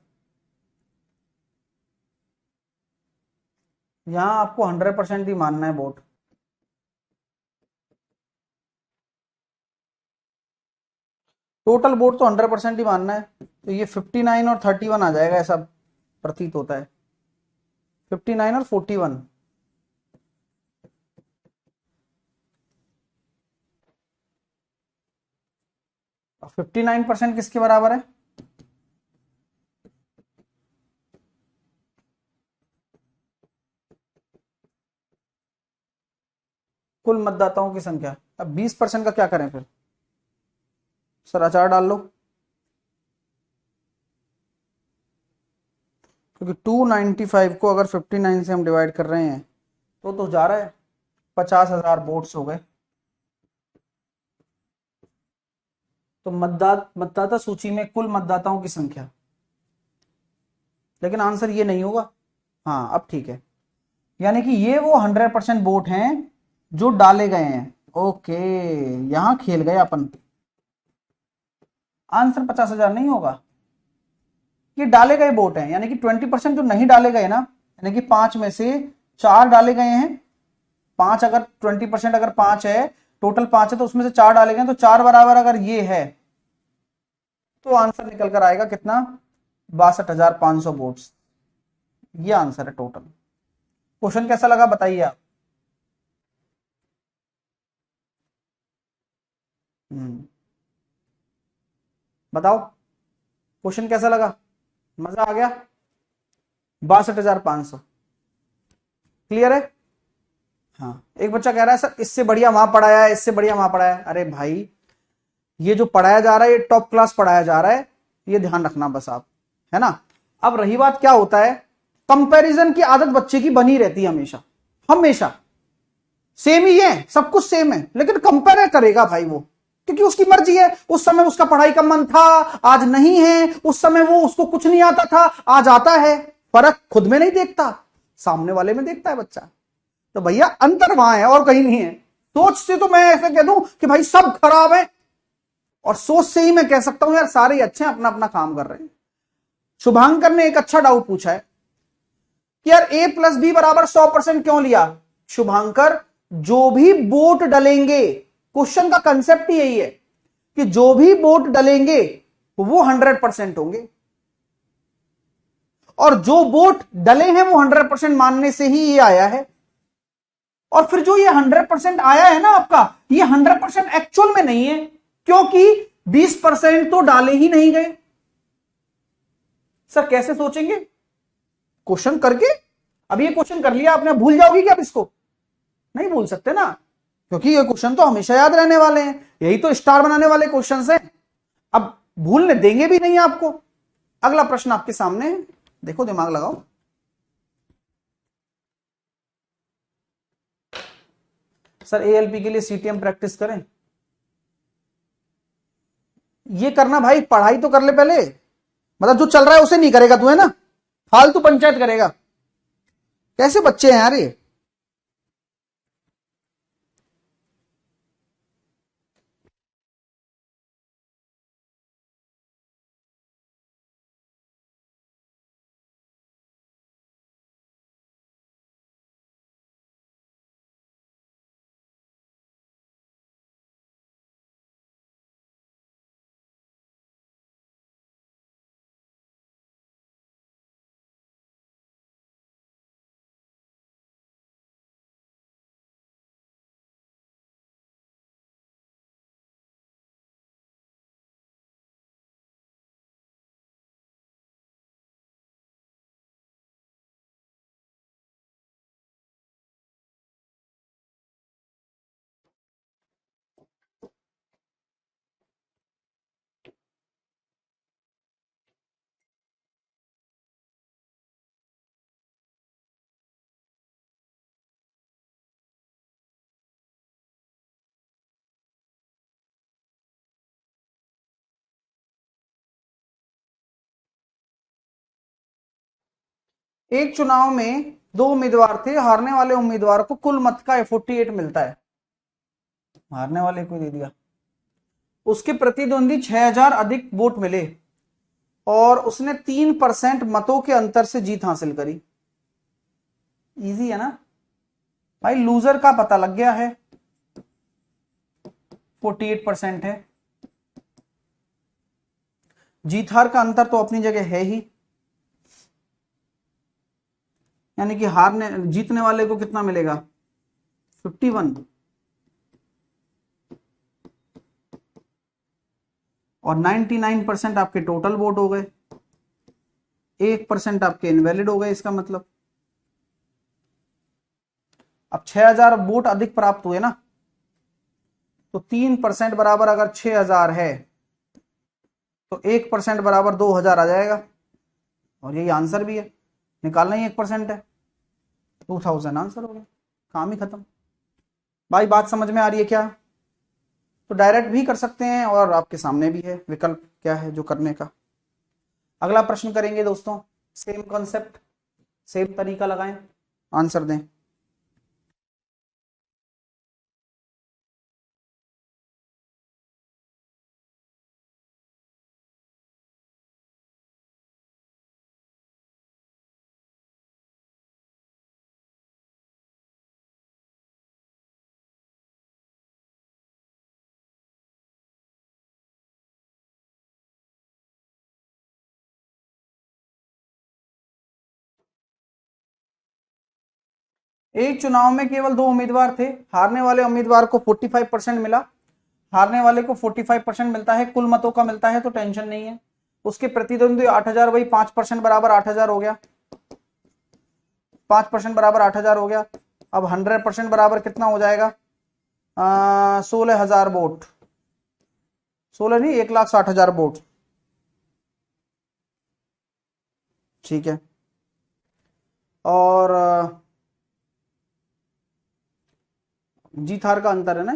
यहां आपको 100% ही मानना है वोट। टोटल वोट तो 100% ही मानना है, तो ये 59 और 31 आ जाएगा, ऐसा प्रतीत होता है। 59 और 41। 59% किसके बराबर है? कुल मतदाताओं की संख्या। अब 20% का क्या करें फिर? सर अचार डाल लो, क्योंकि 295 को अगर 59 से हम डिवाइड कर रहे हैं तो जा रहा है 50,000 वोट्स हो गए। तो मतदाता सूची में कुल मतदाताओं की संख्या, लेकिन आंसर ये नहीं होगा। हाँ अब ठीक है, यानी कि ये वो 100% वोट हैं जो डाले गए हैं। ओके, यहां खेल गए अपन। आंसर 50,000 नहीं होगा, ये डाले गए वोट हैं, यानी कि 20% जो नहीं डाले गए ना, यानी कि 5 में से 4 डाले गए हैं। 5 अगर 20% अगर 5 है, टोटल 5 है, तो उसमें से 4 डाले गए, तो 4 बराबर अगर ये है तो आंसर निकल कर आएगा कितना? 62,500 वोट्स। ये आंसर है टोटल। क्वेश्चन कैसा लगा बताइए आप। हम्म, बताओ क्वेश्चन कैसा लगा? मजा आ गया? 62,500 क्लियर है? हाँ, एक बच्चा कह रहा है सर इससे बढ़िया वहां पढ़ाया है, इससे बढ़िया वहां पढ़ाया है। अरे भाई, ये जो पढ़ाया जा रहा है ये टॉप क्लास पढ़ाया जा रहा है, ये ध्यान रखना बस आप, है ना। अब रही बात, क्या होता है, कंपैरिजन की आदत बच्चे की बनी रहती है हमेशा। हमेशा सेम ही है, सब कुछ सेम है, लेकिन कंपेयर करेगा भाई वो, क्योंकि उसकी मर्जी है। उस समय उसका पढ़ाई का मन था, आज नहीं है। उस समय वो उसको कुछ नहीं आता था, आज आता है। फर्क खुद में नहीं देखता, सामने वाले में देखता है बच्चा। तो भैया अंतर वहां है और कहीं नहीं है। सोच से तो मैं ऐसा कह दूं कि भाई सब खराब है, और सोच से ही मैं कह सकता हूं यार सारे ही अच्छे हैं, अपना अपना काम कर रहे हैं। शुभांकर ने एक अच्छा डाउट पूछा है कि यार a प्लस बी बराबर 100% क्यों लिया? शुभांकर, जो भी वोट डलेंगे, क्वेश्चन का कंसेप्ट ही यही है कि जो भी वोट डलेंगे वो 100% होंगे, और जो वोट डले हैं वो 100% मानने से ही ये आया है। और फिर जो ये 100% आया है ना आपका, ये 100% एक्चुअल में नहीं है, क्योंकि 20% तो डाले ही नहीं गए। सर कैसे सोचेंगे क्वेश्चन करके? अब ये क्वेश्चन कर लिया आपने, भूल जाओगी क्या आप इसको? नहीं भूल सकते ना, क्योंकि ये क्वेश्चन तो हमेशा याद रहने वाले हैं, यही तो स्टार बनाने वाले क्वेश्चंस हैं। अब भूलने देंगे भी नहीं आपको। अगला प्रश्न आपके सामने है, देखो दिमाग लगाओ। सर एएलपी के लिए सीटीएम प्रैक्टिस करें? ये करना भाई, पढ़ाई तो कर ले पहले। मतलब जो चल रहा है उसे नहीं करेगा तू, है ना, फालतू पंचायत करेगा। कैसे बच्चे हैं यार ये। एक चुनाव में 2 उम्मीदवार थे, हारने वाले उम्मीदवार को कुल मत का 48 मिलता है। हारने वाले को दे दिया, उसके प्रतिद्वंदी 6,000 अधिक वोट मिले, और उसने 3% मतों के अंतर से जीत हासिल करी। इजी है ना भाई। लूजर का पता लग गया है, 48% है। जीत हार का अंतर तो अपनी जगह है ही, यानी कि हारने जीतने वाले को कितना मिलेगा, 51, और 99% आपके टोटल वोट हो गए, 1% आपके इनवैलिड हो गए। इसका मतलब अब 6000 वोट अधिक प्राप्त हुए ना, तो 3% बराबर अगर 6000 है तो 1% बराबर 2000 आ जाएगा, और यही आंसर भी है। निकालना ही 1% है, 2000 आंसर हो गया, काम ही खत्म। भाई बात समझ में आ रही है क्या? तो डायरेक्ट भी कर सकते हैं और आपके सामने भी है विकल्प क्या है जो करने का। अगला प्रश्न करेंगे दोस्तों, सेम कॉन्सेप्ट, सेम तरीका लगाएं, आंसर दें। एक चुनाव में केवल 2 उम्मीदवार थे, हारने वाले उम्मीदवार को 45% मिला, हारने वाले को 45% मिलता है, कुल मतों का मिलता है तो टेंशन नहीं है। उसके प्रतिद्वंदी 8000, वही 5% बराबर 8000 हो गया, 5% बराबर 8000 हो गया। अब 100% बराबर कितना हो जाएगा, 16,000 वोट, 16 नहीं 1,60,000 वोट। ठीक है, और जीत हार का अंतर है ना,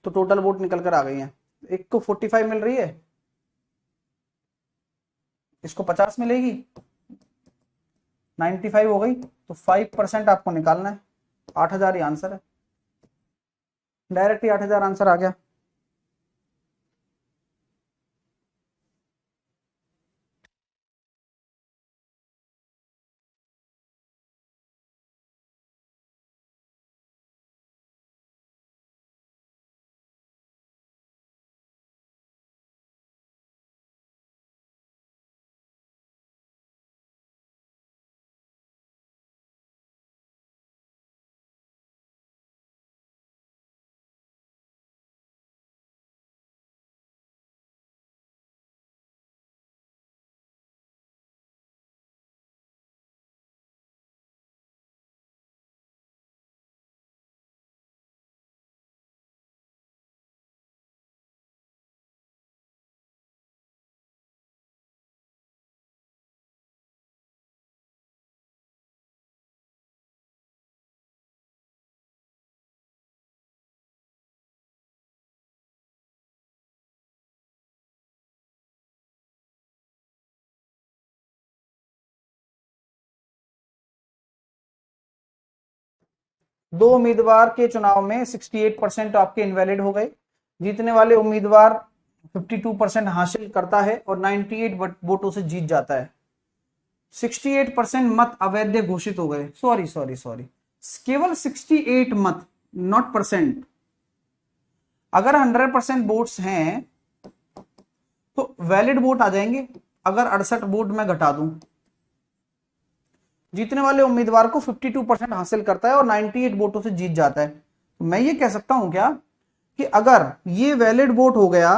तो टोटल वोट निकल कर आ गई है। एक को 45 मिल रही है, इसको 50 मिलेगी, 95 हो गई, तो 5% आपको निकालना है। 8000 ही आंसर है, डायरेक्ट ही 8000 आंसर आ गया। दो उम्मीदवार के चुनाव में 68% आपके इनवैलिड हो गए, जीतने वाले उम्मीदवार 52% हासिल करता है और 98 वोटों से जीत जाता है। 68% मत अवैध घोषित हो गए, सॉरी सॉरी सॉरी, केवल 68 मत, नॉट परसेंट। अगर 100% वोट्स हैं तो वैलिड वोट आ जाएंगे। अगर 68 वोट मैं घटा दूं, जीतने वाले उम्मीदवार को 52% हासिल करता है और 98 वोटों से जीत जाता है, तो मैं ये कह सकता हूं क्या कि अगर ये वैलिड वोट हो गया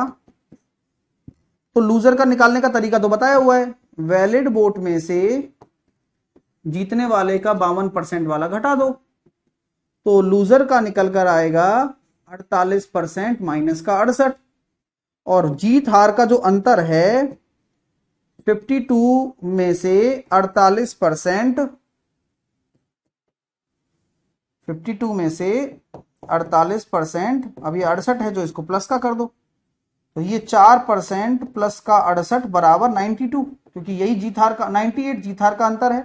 तो लूजर का निकालने का तरीका तो बताया हुआ है, वैलिड वोट में से जीतने वाले का 52% वाला घटा दो, तो लूजर का निकल कर आएगा 48% माइनस का 68, और जीत हार का जो अंतर है 52 में से 48%, 52 में से 48%, अब ये 68 है जो इसको प्लस का कर दो, तो ये 4% प्लस का 68 बराबर 92, क्योंकि यही जीत हार का 98 जीत हार का अंतर है।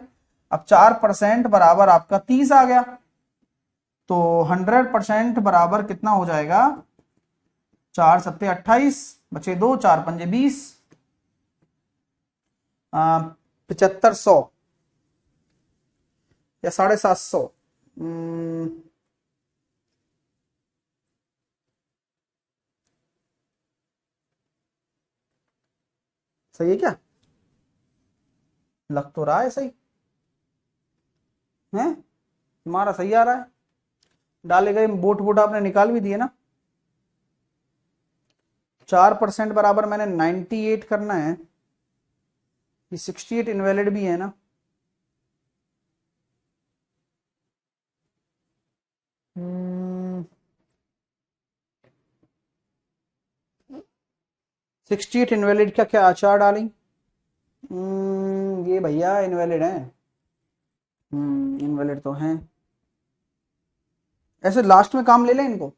अब 4% बराबर आपका 30 आ गया, तो 100% बराबर कितना हो जाएगा, 4 सत्ते 28, बचे 2, 4 पंजे 20, 7500 या 750। सही है क्या? लग तो रहा है सही है, तुम्हारा सही आ रहा है। डाले गए वोट वोट आपने निकाल भी दिए ना। 4% बराबर मैंने 98 करना है, ये 68 इनवैलिड भी है ना। हम्म, 68 इनवैलिड का क्या आचार डालें? ये भैया इनवैलिड है। इनवैलिड तो हैं। ऐसे लास्ट में काम ले लें इनको।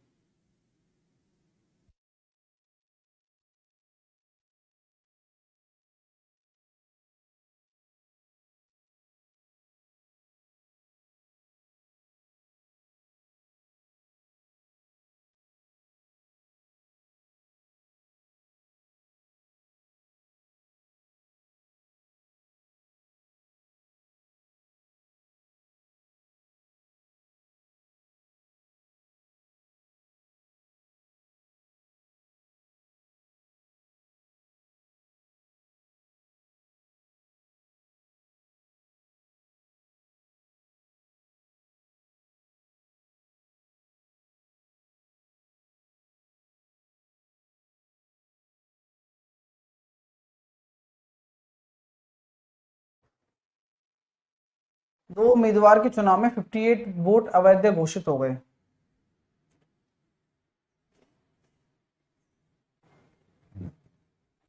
दो उम्मीदवार के चुनाव में 58 वोट अवैध घोषित हो गए।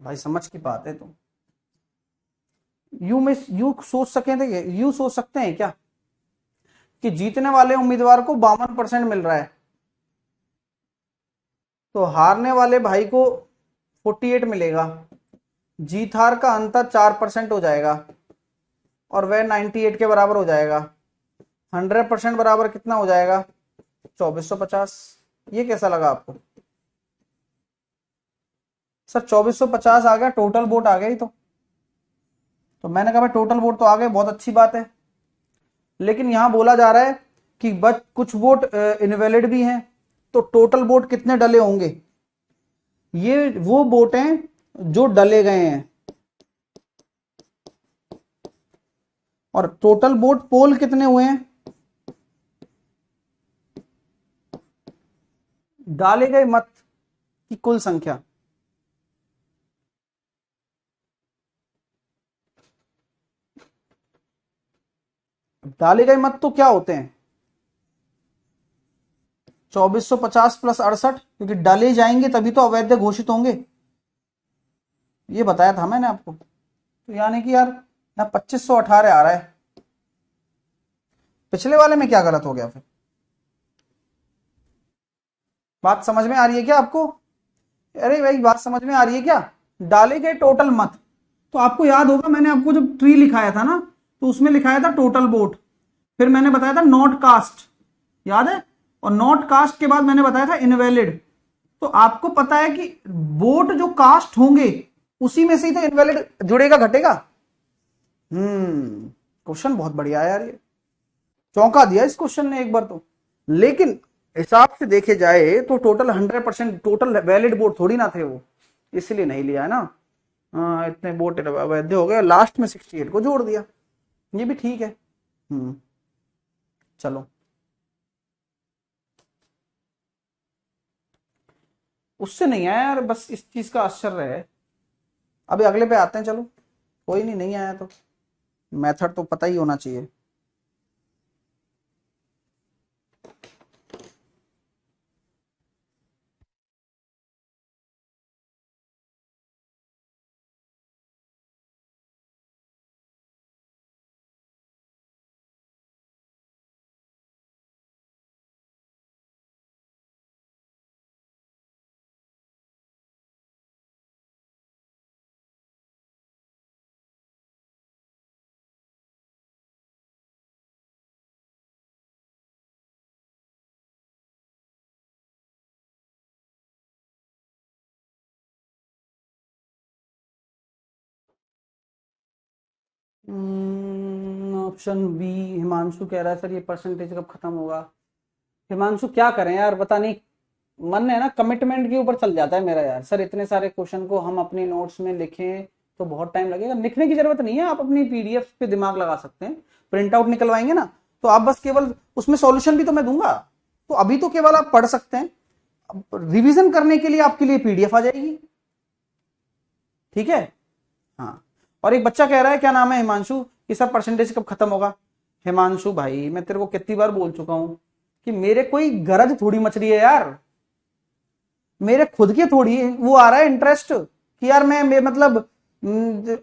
भाई समझ की बात है तो। यू सोच सके थे, यू सोच सकते हैं क्या कि जीतने वाले उम्मीदवार को 52% मिल रहा है, तो हारने वाले भाई को 48 मिलेगा, जीत हार का अंतर 4% हो जाएगा और वह 98 के बराबर हो जाएगा। 100% बराबर कितना हो जाएगा? 2450। ये कैसा लगा आपको? सर 2450 आ गया, टोटल वोट आ गया ही तो मैंने कहा भाई टोटल वोट तो आ गए, बहुत अच्छी बात है। लेकिन यहां बोला जा रहा है कि बच कुछ वोट इनवैलिड भी हैं, तो टोटल वोट कितने डले होंगे? ये वो वोट हैं जो डले गए हैं, और टोटल वोट पोल कितने हुए हैं? डाले गए मत की कुल संख्या। डाले गए मत तो क्या होते हैं? 2450 प्लस 68, क्योंकि डाले जाएंगे तभी तो अवैध घोषित होंगे, ये बताया था मैंने आपको। तो यानी कि यार यहाँ 2518 आ रहा है। पिछले वाले में क्या गलत हो गया फिर? बात समझ में आ रही है क्या आपको? अरे भाई बात समझ में आ रही है क्या? डाले गए टोटल मत, तो आपको याद होगा मैंने आपको जब ट्री लिखाया था ना, तो उसमें लिखाया था टोटल वोट, फिर मैंने बताया था नॉट कास्ट, याद है? और नॉट कास्ट के बाद मैंने बताया था इनवैलिड। तो आपको पता है कि वोट जो कास्ट होंगे उसी में से ही तो इनवैलिड जुड़ेगा घटेगा। क्वेश्चन बहुत बढ़िया है यार, ये चौंका दिया इस क्वेश्चन ने एक बार तो। लेकिन हिसाब से देखे जाए तो टोटल 100% टोटल वैलिड वोट थोड़ी ना थे वो, इसलिए नहीं लिया है ना। इतने वोट अवैध हो गए, लास्ट में 68 को जोड़ दिया, ये भी ठीक है। हम्म चलो, उससे नहीं आया यार, बस इस चीज का आश्चर्य है। अभी अगले पे आते हैं, चलो कोई नहीं, नहीं आया तो मेथड तो पता ही होना चाहिए। Option B. हिमांशु कह रहा है सर ये परसेंटेज कब खत्म होगा। हिमांशु क्या करें यार, पता नहीं, मन है ना कमिटमेंट के ऊपर चल जाता है मेरा यार। सर इतने सारे क्वेश्चन को हम अपनी नोट्स में लिखें तो बहुत टाइम लगेगा। लिखने की जरूरत नहीं है, आप अपनी पीडीएफ पे दिमाग लगा सकते हैं। प्रिंट आउट निकलवाएंगे ना तो आप बस केवल उसमें सॉल्यूशन भी तो मैं दूंगा, तो अभी तो केवल आप पढ़ सकते हैं, रिवीजन करने के लिए आपके लिए पीडीएफ आ जाएगी। ठीक है। हाँ, और एक बच्चा कह रहा है, क्या नाम है, हिमांशु, कि सर परसेंटेज कब खत्म होगा। हिमांशु भाई मैं तेरे को कितनी बार बोल चुका हूं कि मेरे कोई गरज थोड़ी मच रही है यार, मेरे खुद के थोड़ी वो आ रहा है इंटरेस्ट कि यार मैं मतलब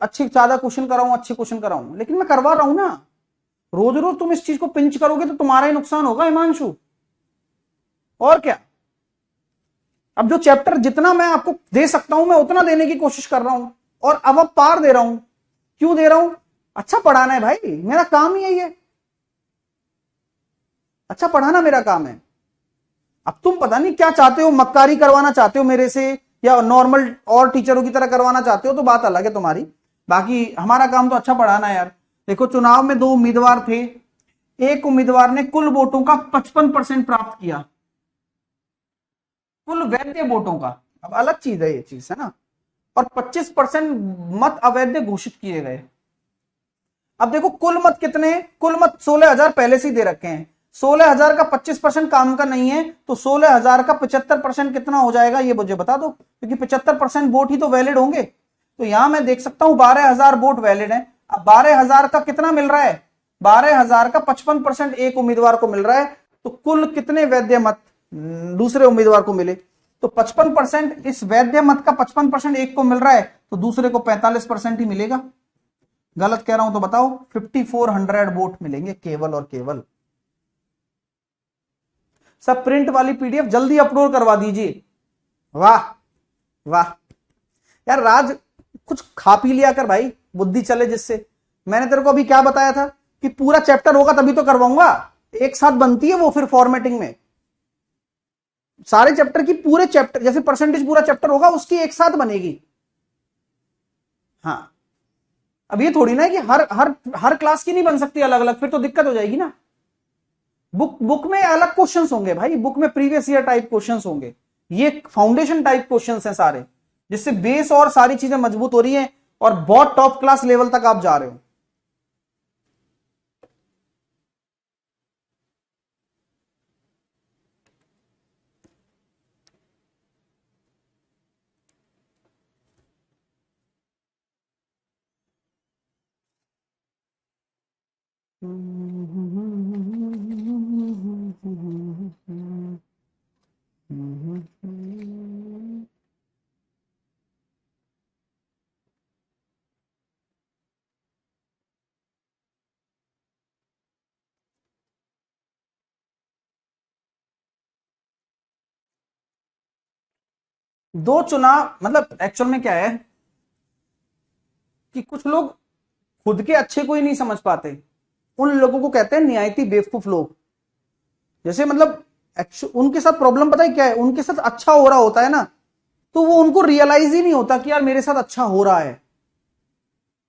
अच्छी ज्यादा क्वेश्चन कराऊं, अच्छे क्वेश्चन कराऊं, लेकिन मैं करवा रहा हूं ना। रोज रोज तुम इस चीज को पिंच करोगे तो तुम्हारा ही नुकसान होगा हिमांशु, और क्या। अब जो चैप्टर जितना मैं आपको दे सकता हूं मैं उतना देने की कोशिश कर रहा हूं, और अब पार दे रहा हूं। क्यों दे रहा हूं? अच्छा पढ़ाना है भाई, मेरा काम ही यही है, अच्छा पढ़ाना मेरा काम है। अब तुम पता नहीं क्या चाहते हो, मक्कारी करवाना चाहते हो मेरे से, या नॉर्मल और टीचरों की तरह करवाना चाहते हो, तो बात अलग है तुम्हारी। बाकी हमारा काम तो अच्छा पढ़ाना है यार। देखो चुनाव में 2 उम्मीदवार थे, एक उम्मीदवार ने कुल वोटों का 55% प्राप्त किया, कुल वैध वोटों का, अब अलग चीज है ये चीज, है ना। और 25% मत अवैध घोषित किए गए। अब देखो कुल मत कितने, कुल मत 16,000 पहले से ही दे रखे हैं। 16,000 का 25% काम का नहीं है, तो 16,000 का 75% कितना हो जाएगा ये मुझे बता दो, क्योंकि 75% वोट ही तो वैलिड होंगे। तो यहां मैं देख सकता हूं 12,000 वोट वैलिड है। अब 12,000 का कितना मिल रहा है, 12,000 का 55% एक उम्मीदवार को मिल रहा है, तो कुल कितने वैध मत दूसरे उम्मीदवार को मिले। तो 55% इस वैध मत का 55% एक को मिल रहा है, तो दूसरे को 45% ही मिलेगा। गलत कह रहा हूं तो बताओ, 5400 वोट मिलेंगे केवल और केवल। सब प्रिंट वाली पीडीएफ जल्दी अपलोड करवा दीजिए। वाह वाह यार राज, कुछ खा पी लिया कर भाई, बुद्धि चले जिससे। मैंने तेरे को अभी क्या बताया था कि पूरा चैप्टर होगा तभी तो करवाऊंगा, एक साथ बनती है वो फिर फॉर्मेटिंग में। सारे चैप्टर की, पूरे चैप्टर जैसे परसेंटेज पूरा चैप्टर होगा उसकी एक साथ बनेगी। हाँ, अब ये थोड़ी ना है कि हर हर हर क्लास की नहीं बन सकती अलग अलग, फिर तो दिक्कत हो जाएगी ना। बुक बुक में अलग क्वेश्चंस होंगे भाई, बुक में प्रीवियस ईयर टाइप क्वेश्चंस होंगे, ये फाउंडेशन टाइप क्वेश्चंस हैं सारे, जिससे बेस और सारी चीजें मजबूत हो रही हैं और बहुत टॉप क्लास लेवल तक आप जा रहे हो। दो चुनाव मतलब एक्चुअल में क्या है कि कुछ लोग खुद के अच्छे को ही नहीं समझ पाते, उन लोगों को कहते हैं नियायती बेवकूफ लोग। जैसे मतलब उनके साथ प्रॉब्लम पता है क्या है, उनके साथ अच्छा हो रहा होता है ना, तो वो उनको रियलाइज ही नहीं होता कि यार मेरे साथ अच्छा हो रहा है,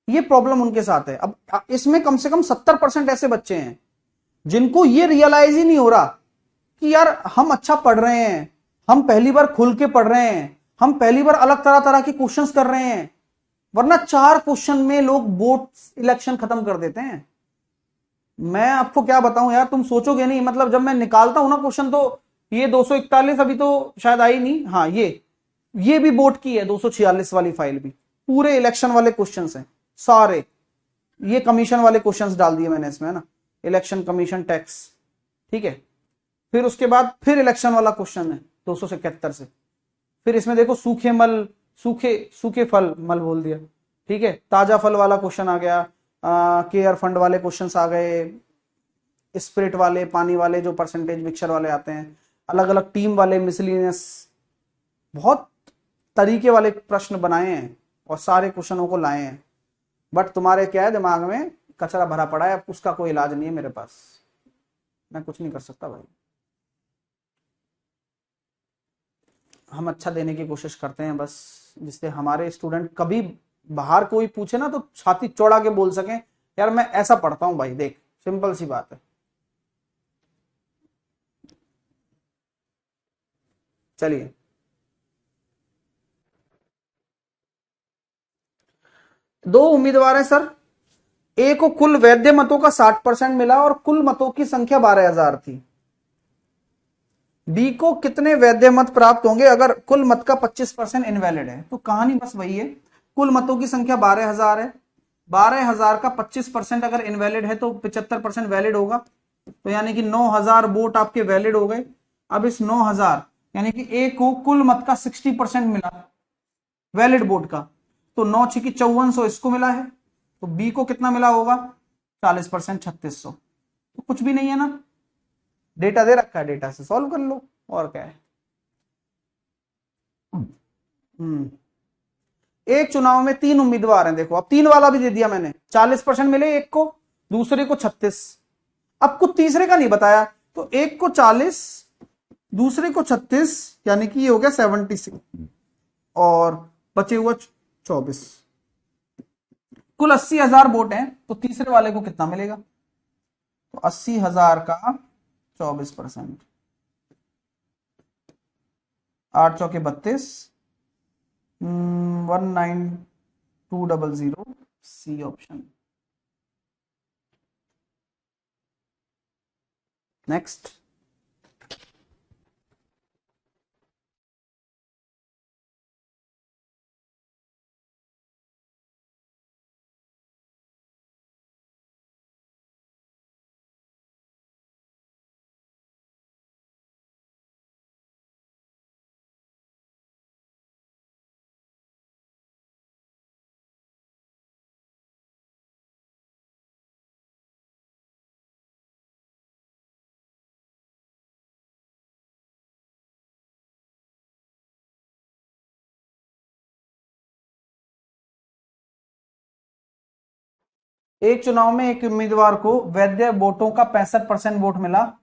ये प्रॉब्लम उनके साथ है। अब इसमें कम से कम 70% ऐसे बच्चे हैं जिनको ये रियलाइज ही नहीं हो रहा कि यार हम अच्छा पढ़ रहे हैं, हम पहली बार खुल के पढ़ रहे हैं, हम पहली बार अलग तरह तरह के क्वेश्चंस कर रहे हैं, वरना 4 क्वेश्चन में लोग बोर्ड इलेक्शन खत्म कर देते हैं। मैं आपको क्या बताऊं यार, तुम सोचोगे नहीं, मतलब जब मैं निकालता हूं ना क्वेश्चन, तो ये 241 अभी तो शायद आई नहीं, हाँ ये भी बोर्ड की है 246 वाली फाइल भी, पूरे इलेक्शन वाले क्वेश्चंस हैं सारे। ये कमीशन वाले क्वेश्चंस डाल दिए मैंने इसमें, है ना, इलेक्शन कमीशन टैक्स। ठीक है, फिर उसके बाद फिर इलेक्शन वाला क्वेश्चन है 271 से, फिर इसमें देखो सूखे मल, सूखे सूखे फल, मल बोल दिया, ठीक है, ताजा फल वाला क्वेश्चन आ गया, केयर फंड वाले क्वेश्चंस आ गए, स्पिरिट वाले, पानी वाले जो परसेंटेज मिक्सचर वाले आते हैं, अलग अलग टीम वाले, मिसलिनियस, बहुत तरीके वाले प्रश्न बनाए हैं और सारे क्वेश्चनों को लाए हैं। बट तुम्हारे क्या है, दिमाग में कचरा भरा पड़ा है, उसका कोई इलाज नहीं है मेरे पास, मैं कुछ नहीं कर सकता भाई। हम अच्छा देने की कोशिश करते हैं बस, जिससे हमारे स्टूडेंट कभी बाहर कोई पूछे ना तो छाती चौड़ा के बोल सकें, यार मैं ऐसा पढ़ता हूं भाई, देख सिंपल सी बात है। चलिए, दो उम्मीदवार हैं सर। ए को कुल वैध मतों का 60% मिला और कुल मतों की संख्या 12,000 थी। बी को कितने वैध मत प्राप्त होंगे अगर कुल मत का 25% इनवैलिड है? तो कहानी बस वही है, कुल मतों की संख्या 12,000 है, 12,000 का 25% अगर इनवैलिड है तो 75% वैलिड होगा। तो यानी कि 9,000 वोट आपके वैलिड हो गए। अब इस 9,000 यानी कि ए को कुल मत का 60% मिला वैलिड वोट का, तो 9 छिकी 5400 इसको मिला है। तो बी को कितना मिला होगा? 40%, 3600। तो कुछ भी नहीं है ना, डेटा दे रखा है, डेटा से सॉल्व कर लो, और क्या है। एक चुनाव में 3 उम्मीदवार हैं, देखो अब 3 वाला भी दे दिया मैंने, 40% मिले एक को, दूसरे को 36। अब कुछ तीसरे का नहीं बताया, तो एक को 40 दूसरे को 36, यानी कि ये हो गया 76 और बचे हुआ 24। कुल 80,000 वोट हैं, तो तीसरे वाले को कितना मिलेगा? तो 80,000 का 24%, 8 चौके 32, 19200, सी ऑप्शन। नेक्स्ट, एक चुनाव में एक उम्मीदवार को वैध वोटों का 65% वोट मिला,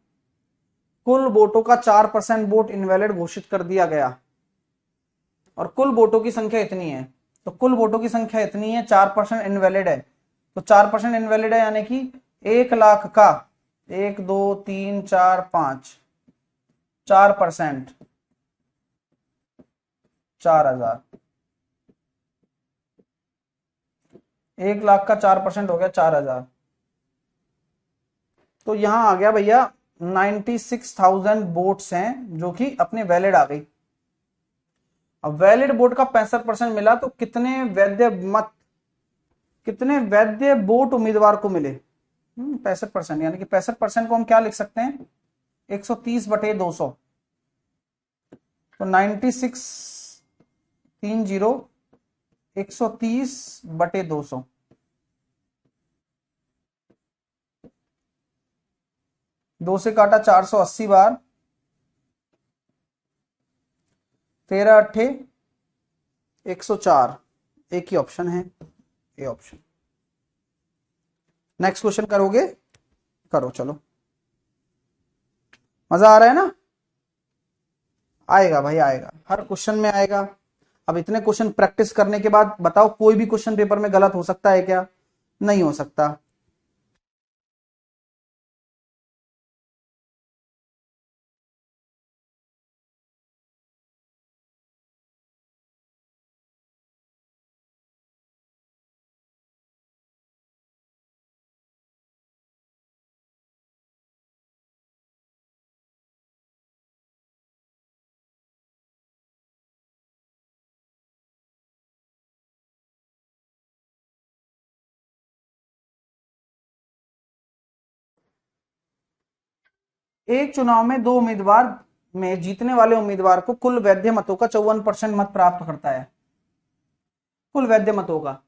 कुल वोटों का 4% वोट इनवैलिड घोषित कर दिया गया और कुल वोटों की संख्या इतनी है। तो कुल वोटों की संख्या इतनी है, 4% इनवैलिड है, तो 4% इनवैलिड है यानी कि 1,00,000 का 1 2 3 4 5 4%, 4,000। 1,00,000 का 4% हो गया 4,000। तो यहां आ गया भैया 96,000 वोट्स हैं जो कि अपने वैलिड आ गई। अब वैलिड वोट का 65% मिला, तो कितने वैध मत, कितने वैध वोट उम्मीदवार को मिले? 65%, यानी कि 65% को हम क्या लिख सकते हैं? 130/200। तो 96 30 130/200, दो से काटा 480 बार, 13 अट्ठे 104। एक ही ऑप्शन है, ए ऑप्शन। नेक्स्ट क्वेश्चन करोगे? करो चलो, मजा आ रहा है ना? आएगा भाई, आएगा, हर क्वेश्चन में आएगा। अब इतने क्वेश्चन प्रैक्टिस करने के बाद बताओ कोई भी क्वेश्चन पेपर में गलत हो सकता है क्या? नहीं हो सकता। एक चुनाव में दो उम्मीदवार में जीतने वाले उम्मीदवार को कुल वैध मतों का 54% मत प्राप्त करता है, कुल वैध मतों का।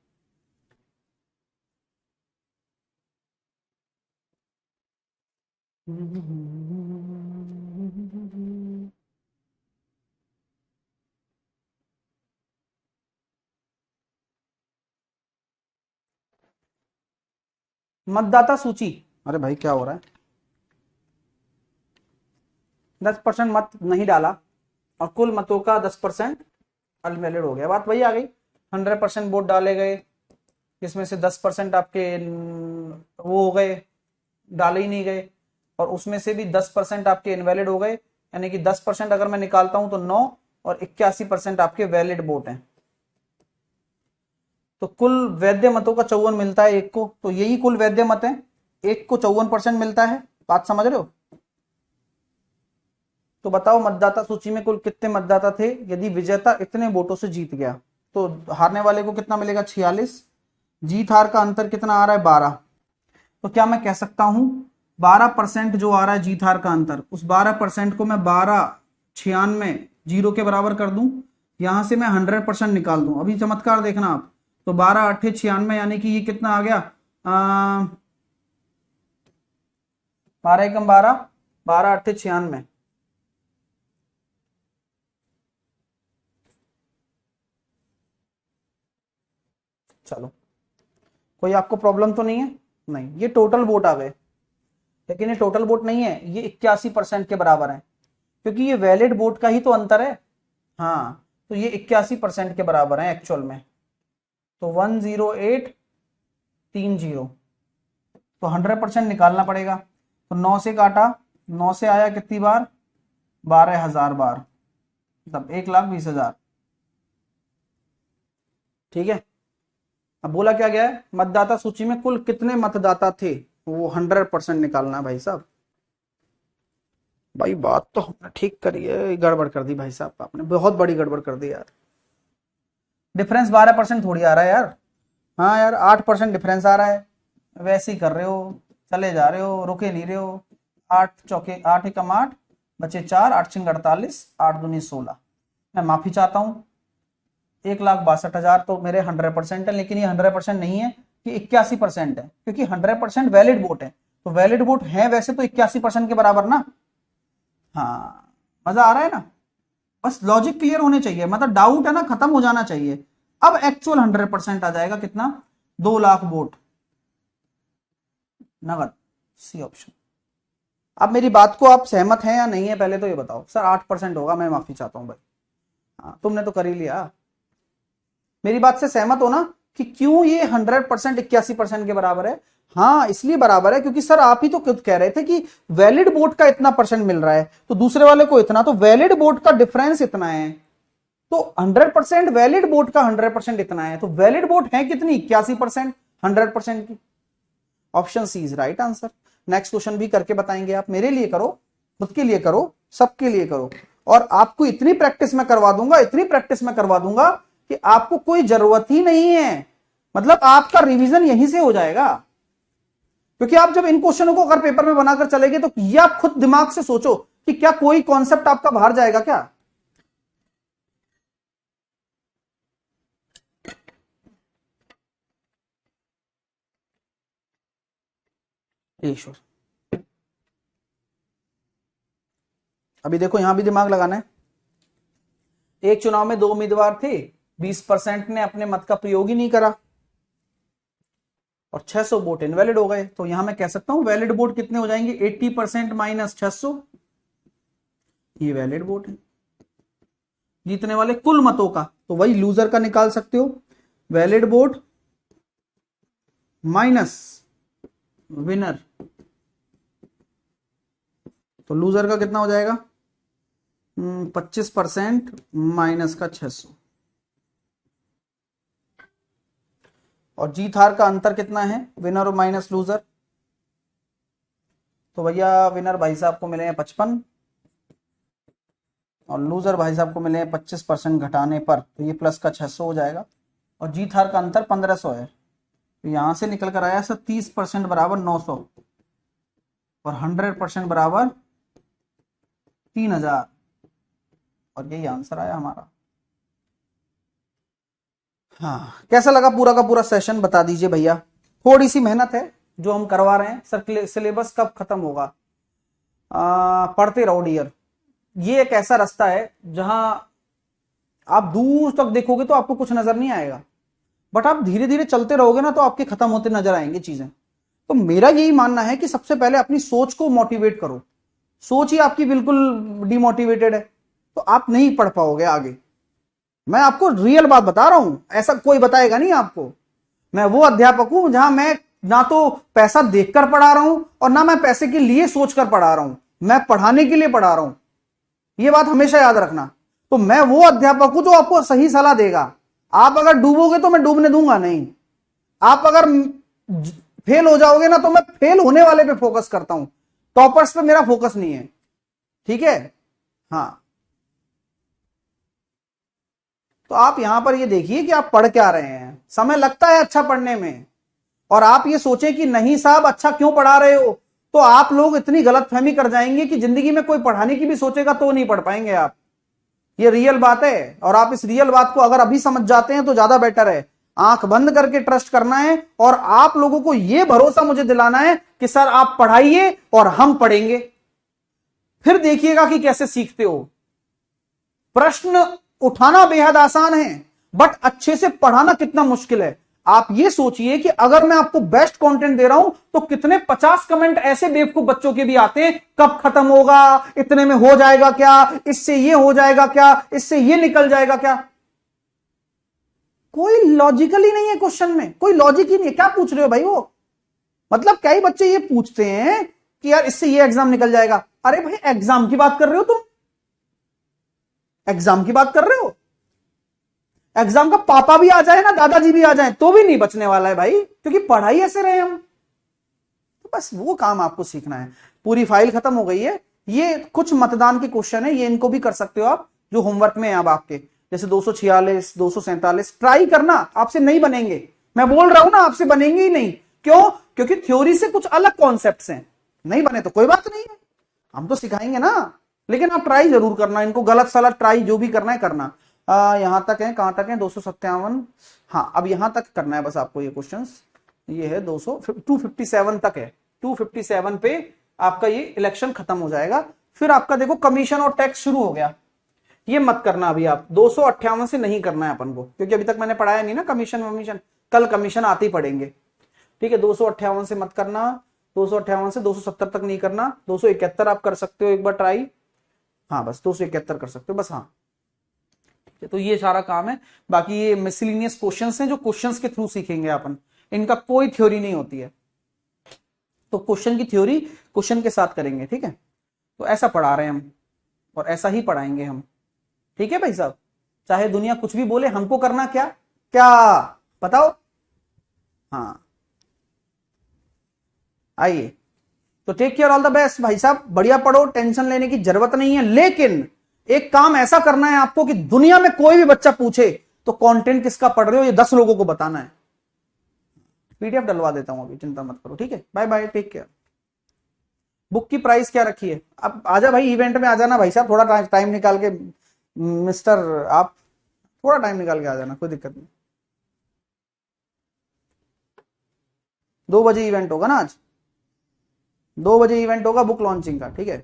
मतदाता सूची, अरे भाई क्या हो रहा है? 10% मत नहीं डाला और कुल मतों का 10% अनवैलिड हो गया, बात वही आ गई। 100% वोट डाले गए, जिसमें से 10% आपके वो हो गए, डाले ही नहीं गए, और उसमें से भी 10% आपके इनवैलिड हो गए, यानी कि 10% अगर मैं निकालता हूं तो 9 और 81% आपके वैलिड वोट हैं। तो कुल वैध मतों का 54 मिलता है एक को, तो यही कुल वैध मत है, एक को 54% मिलता है। बात समझ रहे हो? तो बताओ मतदाता सूची में कुल कितने मतदाता थे यदि विजेता इतने वोटों से जीत गया? तो हारने वाले को कितना मिलेगा? 46। जीत हार का अंतर कितना आ रहा है? 12। तो क्या मैं कह सकता हूं 12% जो आ रहा है जीत हार का अंतर, उस 12% को मैं 1296 जीरो के बराबर कर दूं, यहां से मैं 100% निकाल दूं। अभी चमत्कार देखना आप। तो 12 8 96, यानी कि ये कितना आ गया? 12 एकम 12, 12 8 96। चलो, कोई आपको प्रॉब्लम तो नहीं है? नहीं, ये टोटल वोट आ गए, लेकिन ये टोटल वोट नहीं है, ये 81% के बराबर है, क्योंकि ये वैलिड वोट का ही तो अंतर है। हाँ, तो ये 81% के बराबर है एक्चुअल में। तो 10830, तो 100% निकालना पड़ेगा। तो 9 से काटा, 9 से आया कितनी बार? 12,000 बार, मतलब 1,20,000। ठीक है। अब बोला क्या गया है? मतदाता सूची में कुल कितने मतदाता थे, वो 100% निकालना है भाई साहब। भाई बात तो हमने ठीक करी है, गड़बड़ कर दी भाई साहब, आपने बहुत बड़ी गड़बड़ कर दी यार। डिफरेंस 12% थोड़ी आ रहा है यार। हाँ यार, 8% डिफरेंस आ रहा है, वैसे ही कर रहे हो, चले जा रहे हो, रुके नहीं रहे हो। 8 चौके 8 एकम 8, बचे 4, 8 छिंग 48, 8 दूनी 16। मैं माफी चाहता हूँ, 1,62,000 तो मेरे 100% है, लेकिन ये 100% नहीं है, ये 81% है, क्योंकि 100% वैलिड वोट है। तो वैलिड वोट है वैसे तो 81% के बराबर ना। हाँ, मजा आ रहा है ना? बस लॉजिक क्लियर होने चाहिए, मतलब डाउट है ना खत्म हो जाना चाहिए। अब एक्चुअल 100% आ जाएगा कितना? 2 लाख वोट नगद, सी ऑप्शन। अब मेरी बात को आप सहमत हैं या नहीं है, पहले तो ये बताओ। सर 8% होगा, मैं माफी चाहता हूं भाई। हाँ, तुमने तो कर ही लिया। मेरी बात से सहमत हो ना कि क्यों ये 100% 81% के बराबर है? हाँ, इसलिए बराबर है क्योंकि सर आप ही तो खुद कह रहे थे कि वैलिड वोट का इतना परसेंट मिल रहा है, तो दूसरे वाले को इतना, तो वैलिड वोट का डिफरेंस इतना है। तो 100% वैलिड वोट का 100% इतना है, तो वैलिड वोट है कितनी? 81%, 100% की। Option C is right answer. Next question भी करके बताएंगे आप, मेरे लिए करो, खुद के लिए करो, सबके लिए करो, और आपको इतनी प्रैक्टिस में करवा दूंगा, इतनी प्रैक्टिस में करवा दूंगा कि आपको कोई जरूरत ही नहीं है, मतलब आपका रिवीजन यहीं से हो जाएगा। क्योंकि आप जब इन क्वेश्चनों को अगर पेपर में बनाकर चलेंगे तो ये आप खुद दिमाग से सोचो कि क्या कोई कॉन्सेप्ट आपका बाहर जाएगा क्या? ईश्वर, अभी देखो यहां भी दिमाग लगाना है। एक चुनाव में 2 उम्मीदवार थे, 20% ने अपने मत का प्रयोग ही नहीं करा और 600 वोट इनवैलिड हो गए। तो यहां मैं कह सकता हूं वैलिड वोट कितने हो जाएंगे? 80% माइनस 600, ये वैलिड वोट है। जीतने वाले कुल मतों का, तो वही लूजर का निकाल सकते हो, वैलिड वोट माइनस विनर। तो लूजर का कितना हो जाएगा? 25% माइनस का 600, और जीत हार का अंतर कितना है विनर और माइनस लूजर? तो भैया विनर भाई साहब को मिले हैं 55 और लूजर भाई साहब को मिले हैं 25% घटाने पर, तो ये प्लस का 600 हो जाएगा, और जीत हार का अंतर 1500 है। तो यहां से निकल कर आया सर 30% बराबर 900 और 100% बराबर 3000, और यही आंसर आया हमारा। हाँ, कैसा लगा पूरा का पूरा सेशन बता दीजिए भैया। थोड़ी सी मेहनत है जो हम करवा रहे हैं सर, सिलेबस कब खत्म होगा? पढ़ते रहो डियर। ये एक ऐसा रास्ता है जहां आप दूर तक देखोगे तो आपको कुछ नजर नहीं आएगा, बट आप धीरे धीरे चलते रहोगे ना तो आपके खत्म होते नजर आएंगे चीजें। तो मेरा यही मानना है कि सबसे पहले अपनी सोच को मोटिवेट करो। सोच ही आपकी बिल्कुल डिमोटिवेटेड है तो आप नहीं पढ़ पाओगे आगे। मैं आपको रियल बात बता रहा हूं, ऐसा कोई बताएगा नहीं आपको। मैं वो अध्यापक हूं जहां मैं ना तो पैसा देखकर पढ़ा रहा हूं और ना मैं पैसे के लिए सोचकर पढ़ा रहा हूं, मैं पढ़ाने के लिए पढ़ा रहा हूं। यह बात हमेशा याद रखना। तो मैं वो अध्यापक हूं जो आपको सही सलाह देगा। आप अगर डूबोगे तो मैं डूबने दूंगा नहीं, आप अगर फेल हो जाओगे ना तो मैं फेल होने वाले पे फोकस करता हूं, टॉपर्स पे मेरा फोकस नहीं है, ठीक है। हाँ, तो आप यहां पर ये देखिए कि आप पढ़ क्या रहे हैं। समय लगता है अच्छा पढ़ने में, और आप ये सोचें कि नहीं साहब अच्छा क्यों पढ़ा रहे हो, तो आप लोग इतनी गलतफहमी कर जाएंगे कि जिंदगी में कोई पढ़ाने की भी सोचेगा तो नहीं पढ़ पाएंगे आप। ये रियल बात है, और आप इस रियल बात को अगर अभी समझ जाते हैं तो ज्यादा बेटर है। आंख बंद करके ट्रस्ट करना है, और आप लोगों को यह भरोसा मुझे दिलाना है कि सर आप पढ़ाइए और हम पढ़ेंगे, फिर देखिएगा कि कैसे सीखते हो। प्रश्न उठाना बेहद आसान है, बट अच्छे से पढ़ाना कितना मुश्किल है। आप ये सोचिए कि अगर मैं आपको बेस्ट कंटेंट दे रहा हूं तो कितने 50 कमेंट ऐसे बेवकूफ बच्चों के भी आते हैं, कब खत्म होगा, इतने में हो जाएगा क्या, इससे ये हो जाएगा क्या, इससे ये निकल जाएगा क्या। कोई लॉजिकल ही नहीं है क्वेश्चन में, कोई लॉजिक ही नहीं है। क्या पूछ रहे हो भाई वो, मतलब कई बच्चे ये पूछते हैं कि यार इससे ये एग्जाम निकल जाएगा। अरे भाई एग्जाम की बात कर रहे हो तुम, एग्जाम की बात कर रहे हो। एग्जाम का पापा भी आ जाए ना, दादाजी भी आ जाए, तो भी नहीं बचने वाला है भाई, क्योंकि पढ़ाई ऐसे रहे हम। तो बस वो काम आपको सीखना है। पूरी फाइल खत्म हो गई है। ये कुछ मतदान के क्वेश्चन है, ये इनको भी कर सकते हो आप, जो होमवर्क में है अब आपके, जैसे 246, 247 ट्राई करना, आपसे नहीं बनेंगे। मैं बोल रहा हूं ना, आपसे बनेंगे ही नहीं। क्यों? क्योंकि थ्योरी से कुछ अलग कॉन्सेप्ट्स हैं। नहीं बने तो कोई बात नहीं है, हम तो सिखाएंगे ना, लेकिन आप ट्राई जरूर करना इनको, गलत सलत ट्राई जो भी करना है करना। यहां तक है, कहां तक है, 257। हाँ, अब यहां तक करना है बस आपको ये क्वेश्चंस। ये है 257 तक है, 257 पे आपका ये इलेक्शन खत्म हो जाएगा। फिर आपका देखो कमीशन और टैक्स शुरू हो गया। ये मत करना अभी आप, 258 से नहीं करना है अपन को, क्योंकि अभी तक मैंने पढ़ाया नहीं ना कमीशन वमीशन, कल कमीशन आते ही पढ़ेंगे, ठीक है। 258 से मत करना, 258 से 270 तक नहीं करना। 271 आप कर सकते हो एक बार ट्राई, हाँ बस 271 कर सकते हो बस, हाँ। तो ये सारा काम है। बाकी ये मिसलिनियस क्वेश्चंस हैं जो क्वेश्चंस के थ्रू सीखेंगे अपन, इनका कोई थ्योरी नहीं होती है। तो क्वेश्चन की थ्योरी क्वेश्चन के साथ करेंगे, ठीक है। तो ऐसा पढ़ा रहे हैं हम, और ऐसा ही पढ़ाएंगे हम, ठीक है भाई साहब। चाहे दुनिया कुछ भी बोले, हमको करना क्या क्या बताओ। हाँ, आइए, तो take care, all the best भाई साहब, बढ़िया पढ़ो, टेंशन लेने की जरूरत नहीं है। लेकिन एक काम ऐसा करना है आपको कि दुनिया में कोई भी बच्चा पूछे तो कंटेंट किसका पढ़ रहे हो ये 10 लोगों को बताना है। पीडीएफ डलवा देता हूं अभी, चिंता मत करो, ठीक है। Bye bye, take care. Book की प्राइस क्या रखी है? अब आजा भाई, इवेंट में आ जाना भाई साहब, थोड़ा टाइम निकाल के, मिस्टर आप थोड़ा टाइम निकाल के आ जाना, कोई दिक्कत नहीं। 2 बजे इवेंट होगा ना आज, 2 बजे इवेंट होगा बुक लॉन्चिंग का, ठीक है।